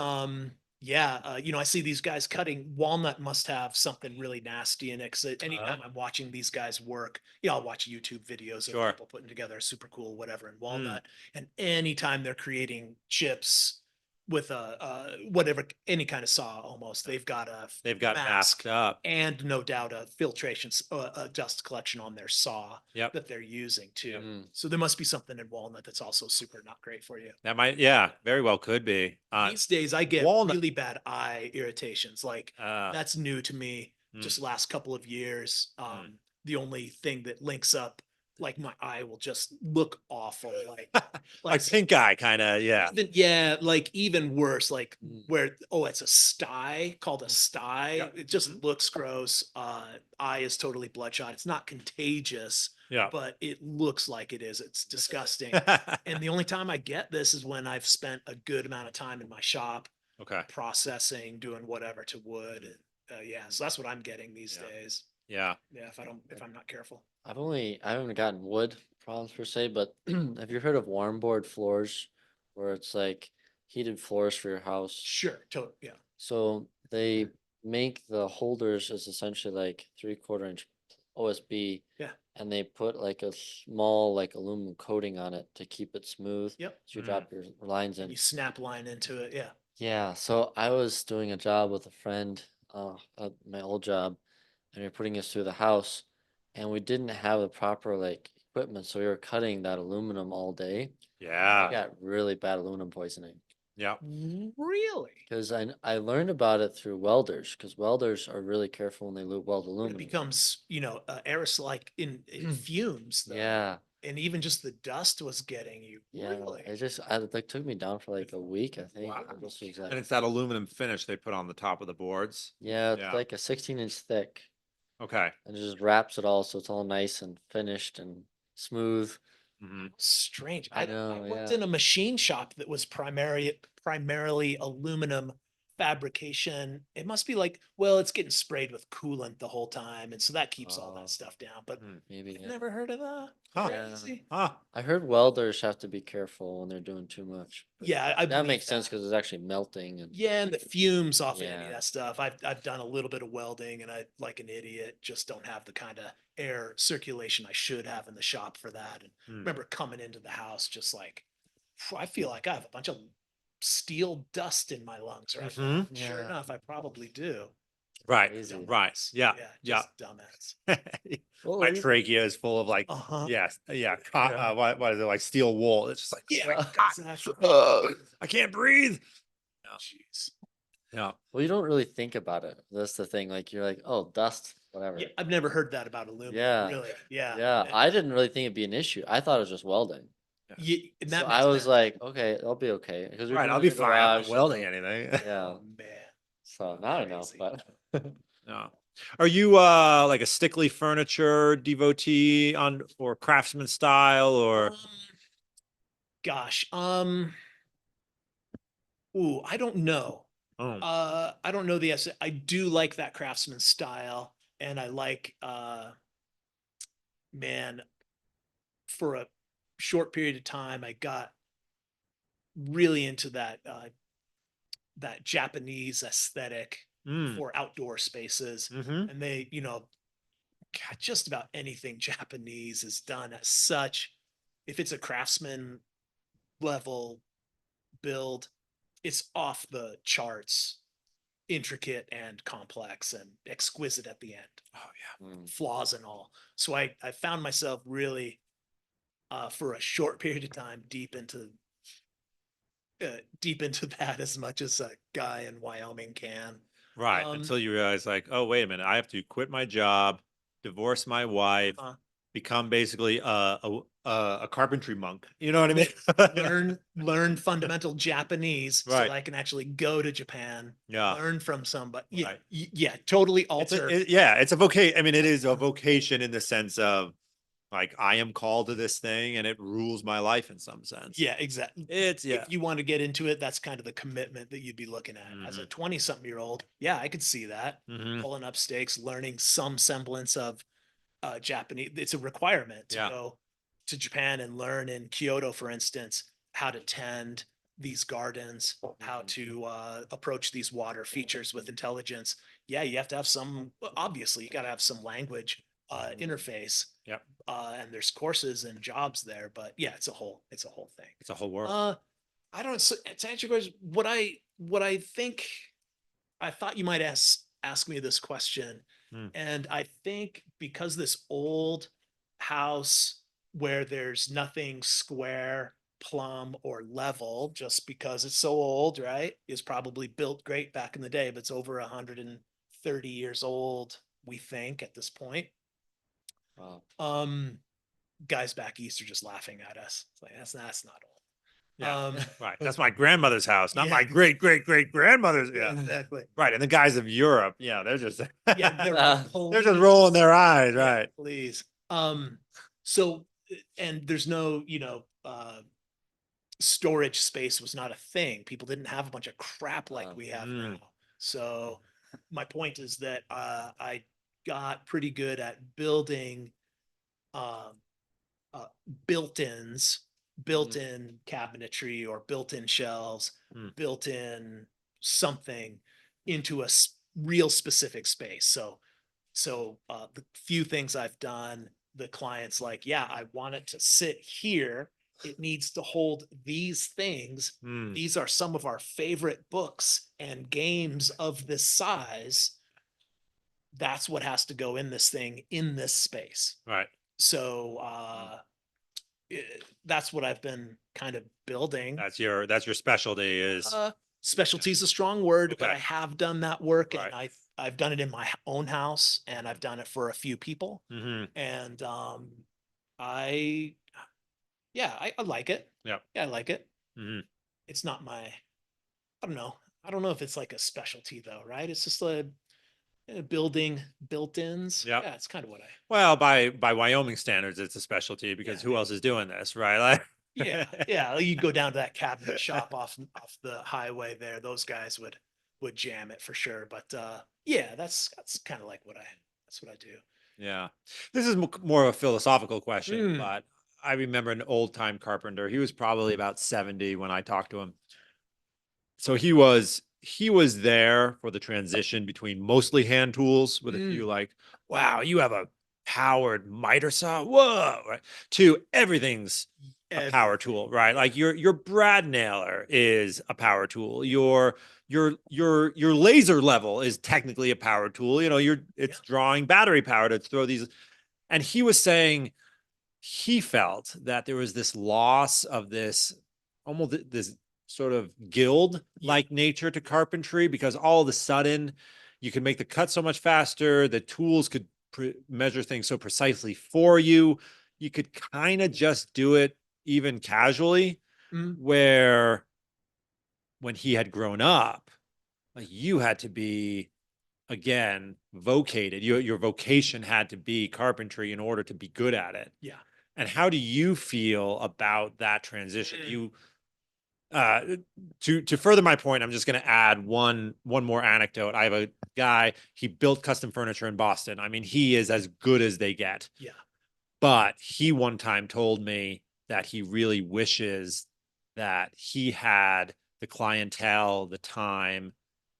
yeah, I see these guys cutting walnut must have something really nasty in it. Cause anytime I'm watching these guys work, I'll watch YouTube videos of people putting together a super cool whatever in walnut. And anytime they're creating chips with whatever, any kind of saw almost, they've got masked up. and no doubt a filtration, a dust collection on their saw Yep. that they're using too. Mm. So there must be something in walnut that's also super not great for you. That might, very well could be. These days I get walnut- really bad eye irritations. Like that's new to me just last couple of years. The only thing that links up, like my eye will just look awful. like pink eye, kind of, yeah. Like even worse, like where it's a sty called a sty. Yep. It just looks gross. Eye is totally bloodshot. It's not contagious, but it looks like it is. It's disgusting. And the only time I get this is when I've spent a good amount of time in my shop, processing, doing whatever to wood. So that's what I'm getting these days. Yeah. If I'm not careful. I haven't gotten wood problems per se, but have you heard of warm board floors where it's like heated floors for your house? Sure. Totally. Yeah. So they make the holders as essentially like 3/4 inch OSB. Yeah. And they put like a small like aluminum coating on it to keep it smooth. Yep. So you drop your lines in. You snap line into it. Yeah. Yeah. So I was doing a job with a friend at my old job, and we are putting this through the house. and we didn't have the proper like equipment, so we were cutting that aluminum all day. I Yeah. got really bad aluminum poisoning Yeah. Really? because I learned about it through welders, because welders are really careful when they weld It aluminum. becomes, aerosol like in fumes though. Yeah, And even just the dust was getting you. yeah. Really? It like took me down for like a week, I think. Wow. Almost And exactly. it's that aluminum finish they put on the top of the boards. Yeah, it's Yeah. like a 16-inch thick, Okay. and it just wraps it all, so it's all nice and finished and smooth. Mhm. Strange. I I know, worked yeah. in a machine shop that was primarily aluminum fabrication. It must be like, well, it's getting sprayed with coolant the whole time, and so that keeps all Oh. that stuff down. But Hmm. Maybe. I've Yeah. never heard of that. Huh. Crazy. Huh. I heard welders have to be careful when they're doing too much. But Yeah, I that believe makes sense that. because it's actually melting and Yeah, and the fumes off any Yeah. of that stuff. I've done a little bit of welding, and I, like an idiot, just don't have the kind of air circulation I should have in the shop for that. And Hmm. remember coming into the house, just like, I feel like I have a bunch of steel dust in my lungs right now. Mhm. And Sure Yeah. enough, I probably do. Right. Crazy. Right. Yeah. Yeah, Yeah. just dumbass. Well, My you- trachea is full of like, Uh-huh. yes, yeah. Yeah. What is it, like steel wool? It's just like, Yeah, oh my God, exactly. I can't breathe. Jeez. Yeah. well, you don't really think about it. That's the thing. Like you're like, oh, dust, whatever. Yeah, I've never heard that about aluminum. Yeah. Really. Yeah. Yeah, And- I didn't really think it'd be an issue. I thought it was just welding. and So that I makes was sense. like, okay, I'll be okay because we're Right. doing I'll it be in the fine. I'm not garage, welding so- anything. Yeah. Oh, man. So now I know, Crazy. but No. Are you like a stickly furniture devotee on or craftsman style or Gosh, ooh, I don't know. oh, I don't know the essay. I do like that craftsman style, and I like, man, for a short period of time, I got really into that Japanese aesthetic mm, for outdoor spaces, mm-hmm. and they, God, just about anything Japanese is done at such. If it's a craftsman level build, it's off the charts, intricate and complex and exquisite at the end, Oh yeah. flaws and all. So I found myself really, for a short period of time, deep into that as much as a guy in Wyoming can. Right. Um, Until you realize like, oh, wait a minute, I have to quit my job, divorce my wife, uh, become basically a carpentry monk. You know what I mean? learn fundamental Japanese so Right. that I can actually go to Japan, Yeah. learn from somebody. Yeah, Right. yeah, totally It's alter. it's a vocation. I mean, it is a vocation in the sense of like I am called to this thing and it rules my life in some sense. Yeah, exactly. It's yeah. If you want to get into it, that's kind of the commitment that you'd be looking at. As a 20-something-year-old, yeah, I could see that. Mhm. Pulling up stakes, learning some semblance of Japanese. It's a requirement to Yeah. go to Japan and learn in Kyoto, for instance, how to tend these gardens, how to approach these water features with intelligence. Yeah, you have to have some, obviously, you got to have some language interface. Yep. And there's courses and jobs there, but yeah, it's a whole thing. It's a whole world. I don't, so to answer your question, what I think, I thought you might ask me this question. Hmm. And I think because this old house where there's nothing square, plumb, or level, just because it's so old, right, is probably built great back in the day, but it's over 130 years old, we think, at this point. wow. Guys back east are just laughing at us. It's like, that's not old. Yeah. Right. That's my grandmother's house, not Yeah. my great great great grandmother's. Yeah. Exactly. Right. And the guys of Europe, yeah, they're just Yeah, they're just rolling their eyes, Yeah, right? please. So, and there's no, storage space was not a thing. People didn't have a bunch of crap like we have now. So my point is that I got pretty good at building built-ins, built-in cabinetry or built-in shelves, Mm. built-in something into a real specific space. So the few things I've done, the client's like, yeah, I want it to sit here. It needs to hold these things. Mm. These are some of our favorite books and games of this size. that's what has to go in this thing in this space. Right. So, that's what I've been kind of building. That's your specialty is. Specialty is a strong word, but Okay. I have done that work, Right. and I've done it in my own house, and I've done it for a few people. Mm-hmm. And I yeah, I like it. Yeah. Yeah, I like it. Mm-hmm. It's not my, I don't know. I don't know if it's like a specialty though, right? It's just a building built-ins. Yeah. Yeah, it's kind of what I, Well, by Wyoming standards, it's a specialty because Yeah. who else is doing this, right? Like, yeah. You go down to that cabinet shop off the highway there, those guys would jam it for sure. But yeah, that's kind of like that's what I do. Yeah. This is more of a philosophical question, Mm. but I remember an old time carpenter. He was probably about 70 when I talked to him. So he was there for the transition between mostly hand tools with a few like, wow, you have a powered miter saw, whoa, right? To everything's a power tool, right? Like your brad nailer is a power tool. Your laser level is technically a power tool. You know, it's drawing battery power to throw these. And he was saying he felt that there was this loss of this almost this sort of guild like nature to carpentry because all of a sudden you could make the cut so much faster, the tools could measure things so precisely for you, you could kind of just do it even casually. Where when he had grown up, like you had to be again vocated, your vocation had to be carpentry in order to be good at it. Yeah. And how do you feel about that transition? You to further my point, I'm just going to add one more anecdote. I have a guy, he built custom furniture in Boston. I mean, he is as good as they get. Yeah. But he one time told me that he really wishes that he had the clientele, the time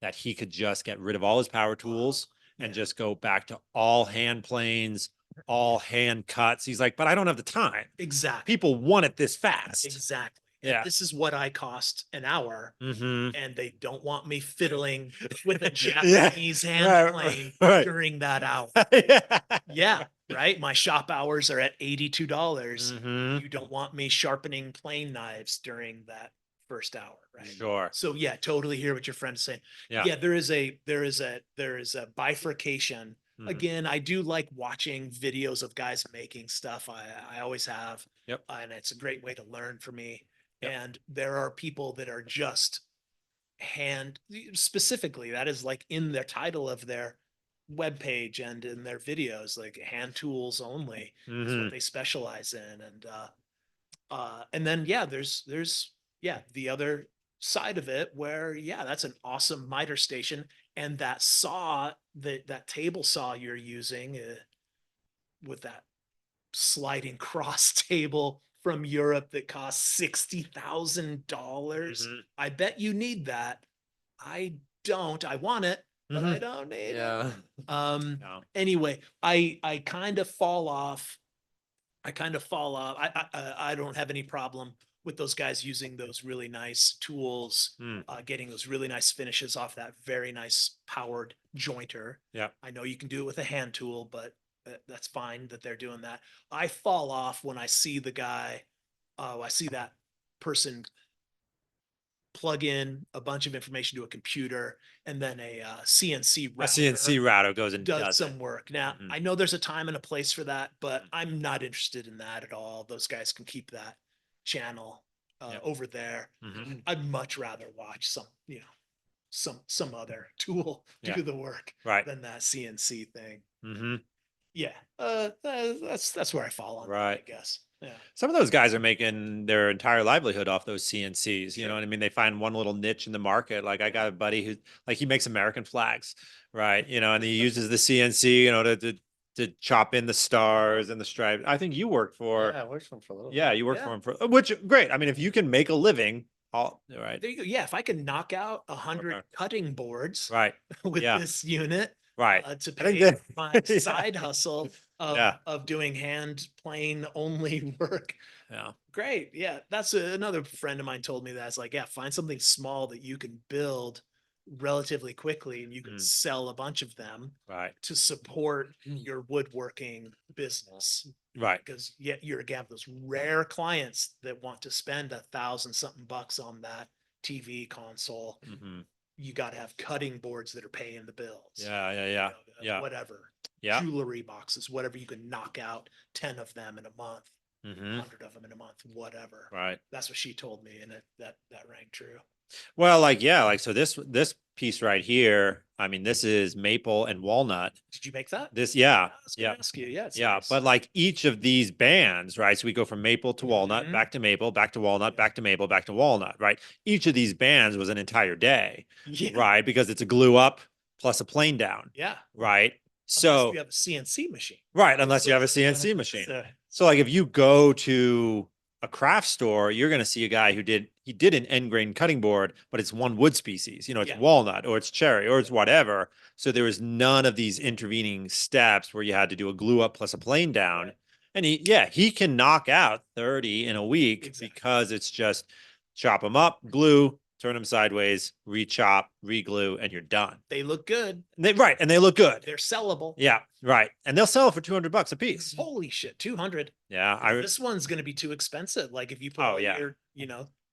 that he could just get rid of all his power tools and just go back to all hand planes, all hand cuts. He's like, but I don't have the time. Exactly. People want it this fast. Exactly. Yeah. And this is what I cost an hour, Mm-hmm. and they don't want me fiddling with a Japanese hand plane during that hour. Yeah, right. My shop hours are at $82. Mm-hmm. You don't want me sharpening plane knives during that first hour, right? Sure. So yeah, totally hear what your friend is saying. Yeah, there is a bifurcation. Mhm. Again, I do like watching videos of guys making stuff. I always have. Yep. And it's a great way to learn for me. Yep. And there are people that are just hand specifically, that is like in their title of their webpage and in their videos, like hand tools only is Mhm. what they specialize in. And then yeah, there's the other side of it where that's an awesome miter station, and that saw, that table saw you're using with that sliding cross table from Europe that costs $60,000. Mhm. I bet you need that. I don't. I want it, but I don't need it. Yeah. No. Anyway, I kind of fall off. I don't have any problem with those guys using those really nice tools, getting those really nice finishes off that very nice powered jointer. Yeah. I know you can do it with a hand tool, but that's fine that they're doing that. I fall off when I see the guy, I see that person plug in a bunch of information to a computer, and then a CNC A CNC router goes and does it. some work. Now, I know there's a time and a place for that, but I'm not interested in that at all. Those guys can keep that channel over there. Mhm. I'd much rather watch some other tool do the work than that CNC thing. Mm-hmm. Yeah, that's where I fall on that, I guess. Yeah. Some of those guys are making their entire livelihood off those CNCs. You know what I mean? They find one little niche in the market. Like I got a buddy who, like, he makes American flags, right? You know, and he uses the CNC, you know, to chop in the stars and the stripes. I think you worked for. Yeah, I worked for him for a little. Yeah, you worked for him for, which great. I mean, if you can make a living, all right. There you go. Yeah, if I can knock out 100 cutting boards with this unit, to pay my side hustle of doing hand plane only work. Yeah. Great. Yeah. That's another friend of mine told me that. It's like, find something small that you can build relatively quickly, and you can Mm. sell a bunch of them Right. to support your woodworking business. Right. Because you're gonna have those rare clients that want to spend $1,000-something on that TV console. Hmm. You got to have cutting boards that are paying the bills. Yeah. Yeah. You Yeah. know, Yeah. whatever. Yeah. Jewelry boxes, whatever you can knock out 10 of them in a month, Hmm. 100 of them in a month, whatever. Right. That's what she told me, and that rang true. Well, like, yeah, like, so this piece right here, I mean, this is maple and walnut. Did you make that? This, yeah, I was gonna yeah, ask you. Yeah, it's yeah. nice. But like each of these bands, right? So we go from maple to walnut, Mhm. back to maple, back to walnut, back to maple, back to walnut, right? Each of these bands was an entire day, Yeah. right? Because it's a glue up plus a plane down, Yeah. right? Unless So, you have a CNC machine. right, unless you have a CNC machine. So, So like if you go to a craft store, you're going to see a guy who did an end grain cutting board, but it's one wood species. You know, it's Yeah. walnut or it's cherry or it's whatever. So there was none of these intervening steps where you had to do a glue up plus a plane down. Right. And he can knock out 30 in a week Exactly. because it's just chop them up, glue, turn them sideways, re-chop, re-glue, and you're done. They look good. Right, and they look good. They're sellable. Yeah, right. And they'll sell it for $200 a piece. Holy shit, 200. Yeah, This one's gonna be too expensive. Like if you put Oh, all yeah. your,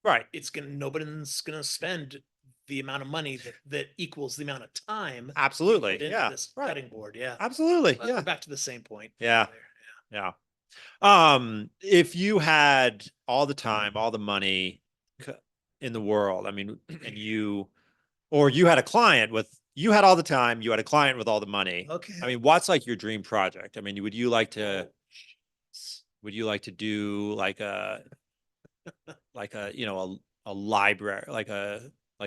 right. nobody's gonna spend the amount of money that equals the amount of time Absolutely. put into Yeah. this Right. cutting board. Yeah. Absolutely. Well, Yeah. we're back to the same point. Yeah. There. Yeah. If you had all the time, all the money in the world, I mean, and you had a client you had all the time, you had a client with all the money. Okay. I mean, what's like your dream project? I mean, would you like to do a library, like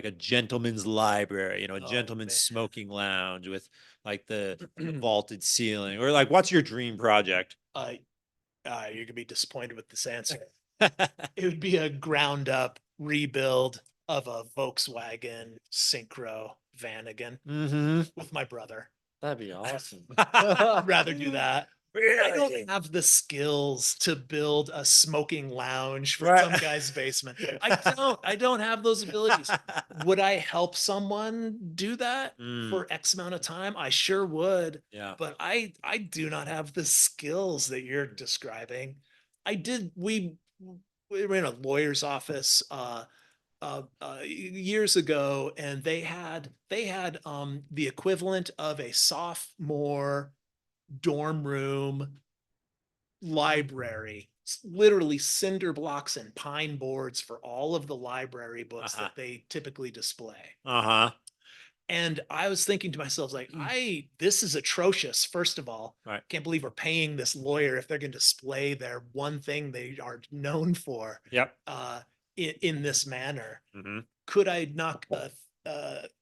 a gentleman's library, a Oh, gentleman's man. smoking lounge with like the vaulted ceiling, or like, what's your dream project? You're gonna be disappointed with this answer. It would be a ground up rebuild of a Volkswagen Synchro Vanagon Mm-hmm. with my brother. That'd be awesome. I'd rather do that. I Really? don't have the skills to build a smoking lounge for Right. some guy's basement. I don't have those abilities. Would I help someone do that Mm. for X amount of time? I sure would. Yeah. But I do not have the skills that you're describing. We were in a lawyer's office years ago, and they had the equivalent of a sophomore dorm room library, literally cinder blocks and pine boards for all of the library books Uh-huh. that they typically display. Uh-huh. And I was thinking to myself, like, this is atrocious. First of all, Right. can't believe we're paying this lawyer if they're going to display their one thing they are known for Yep. In this manner. Mm-hmm. Could I knock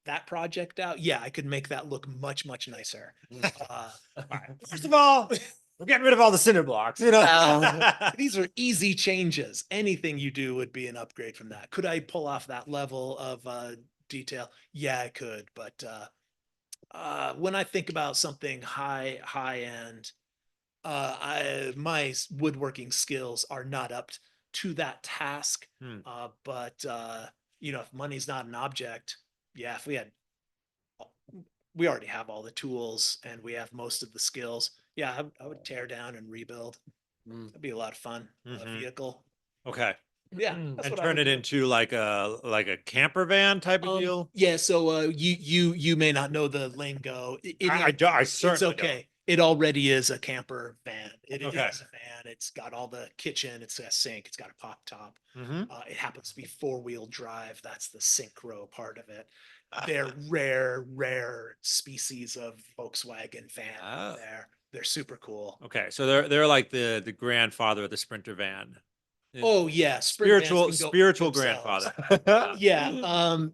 that project out? Yeah, I could make that look much, much nicer. All right. First of all, we're getting rid of all the cinder blocks, These are easy changes. Anything you do would be an upgrade from that. Could I pull off that level of detail? Yeah, I could. But when I think about something high end, my woodworking skills are not up to that task. But if money's not an object, yeah, if we already have all the tools and we have most of the skills. Yeah, I would tear down and rebuild. That'd be a lot of fun. A vehicle. Okay. Yeah. And that's what I turn would it do. into like a camper van type of deal. Yeah, so you may not know the lingo. I It's certainly don't. okay. It already is a camper van. It is Okay. a van. It's got all the kitchen. It's got a sink. It's got a pop top. Mm-hmm. It happens to be 4-wheel drive. That's the synchro part of it. They're rare species of Volkswagen van out there. They're super cool. Okay, so they're like the grandfather of the Sprinter van. Oh yeah, sprint vans can go Spiritual themselves. grandfather. Yeah,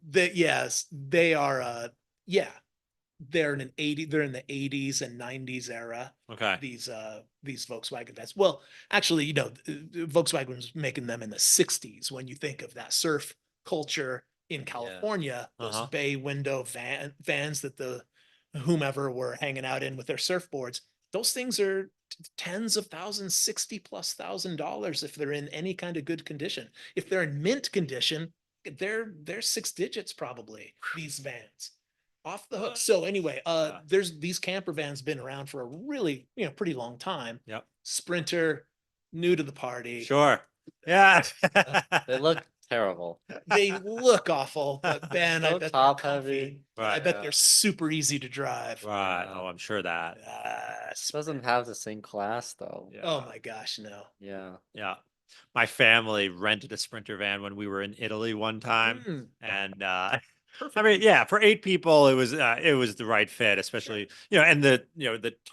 they are yeah. They're in the 80s and 90s era. Okay. These Volkswagen vans. Well, actually, Volkswagen was making them in the 60s when you think of that surf culture in California, those bay window vans that the whomever were hanging out in with their surfboards. Those things are tens of thousands, $60,000+ if they're in any kind of good condition. If they're in mint condition, they're 6 digits probably, these vans. Off the hook. So anyway, Yeah. there's these camper vans been around for a really, pretty long time. Yep. Sprinter, new to the party. Sure. Yeah. They look terrible. They look awful, but Ben, I So bet top they're heavy. comfy. I Right. bet they're super easy to drive. Right. Oh, I'm sure that. Doesn't have the same class though. Yeah. Oh my gosh, no. Yeah. Yeah. My family rented a Sprinter van when we were in Italy one time. Mm, And I mean, yeah, for 8 people, it was the right fit, especially, and the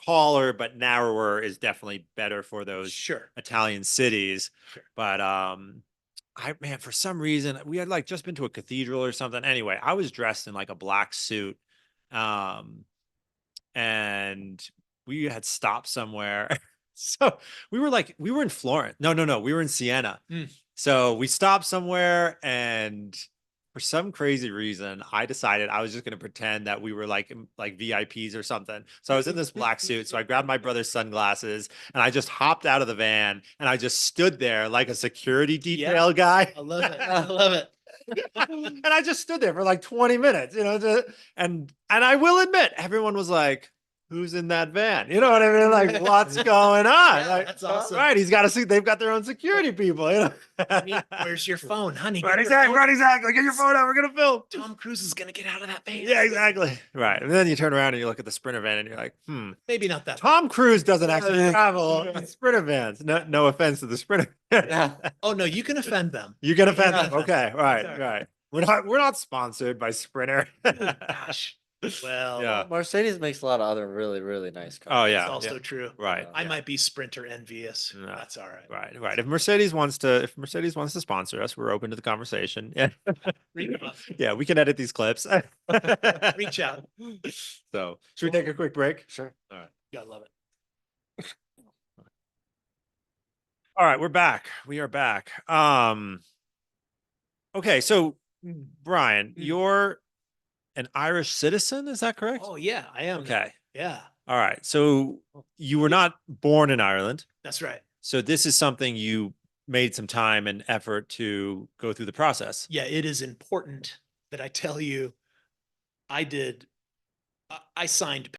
taller but narrower is definitely better for those sure. Italian cities. Sure. But man, for some reason we had like just been to a cathedral or something. Anyway, I was dressed in like a black suit. And we had stopped somewhere. So we were in Florence. No, we were in Siena. Mm. So we stopped somewhere, and for some crazy reason, I decided I was just going to pretend that we were like VIPs or something. So I was in this black suit. So I grabbed my brother's sunglasses and I just hopped out of the van and I just stood there like a security detail guy. I love it. I love it. And I just stood there for like 20 minutes, and I will admit, everyone was like, who's in that van? You know what I mean? Like, what's going on? Yeah, Like, that's awesome. right. He's got to see, they've got their own security people, Honey, where's your phone, honey? Right, Get your exactly. phone. Right, exactly. Get your phone out. We're going to film. Tom Cruise is gonna get out of that van. Yeah, exactly. Right. And then you turn around and you look at the Sprinter van and you're like, Maybe not that. Tom Cruise doesn't actually travel in Sprinter vans. No offense to the Sprinter. Oh no, you can offend them. You can offend them. Yeah. Okay. Right. Sorry. Right. We're not sponsored by Sprinter. Gosh. Well, Yeah. Mercedes makes a lot of other really, really nice cars. Oh that's yeah. also true. Right. I might be Sprinter envious. No. That's all right. Right. If Mercedes wants to sponsor us, we're open to the conversation. Yeah. Yeah, we can edit these clips. Reach out. So, should we take a quick break? Sure. All right. Gotta love it. All right, we're back. We are back. Okay, so Brian, you're an Irish citizen, is that correct? Oh yeah, I am. Okay. Yeah, All right. So you were not born in Ireland. that's right. So this is something you made some time and effort to go through the process. Yeah, it is important that I tell you, I signed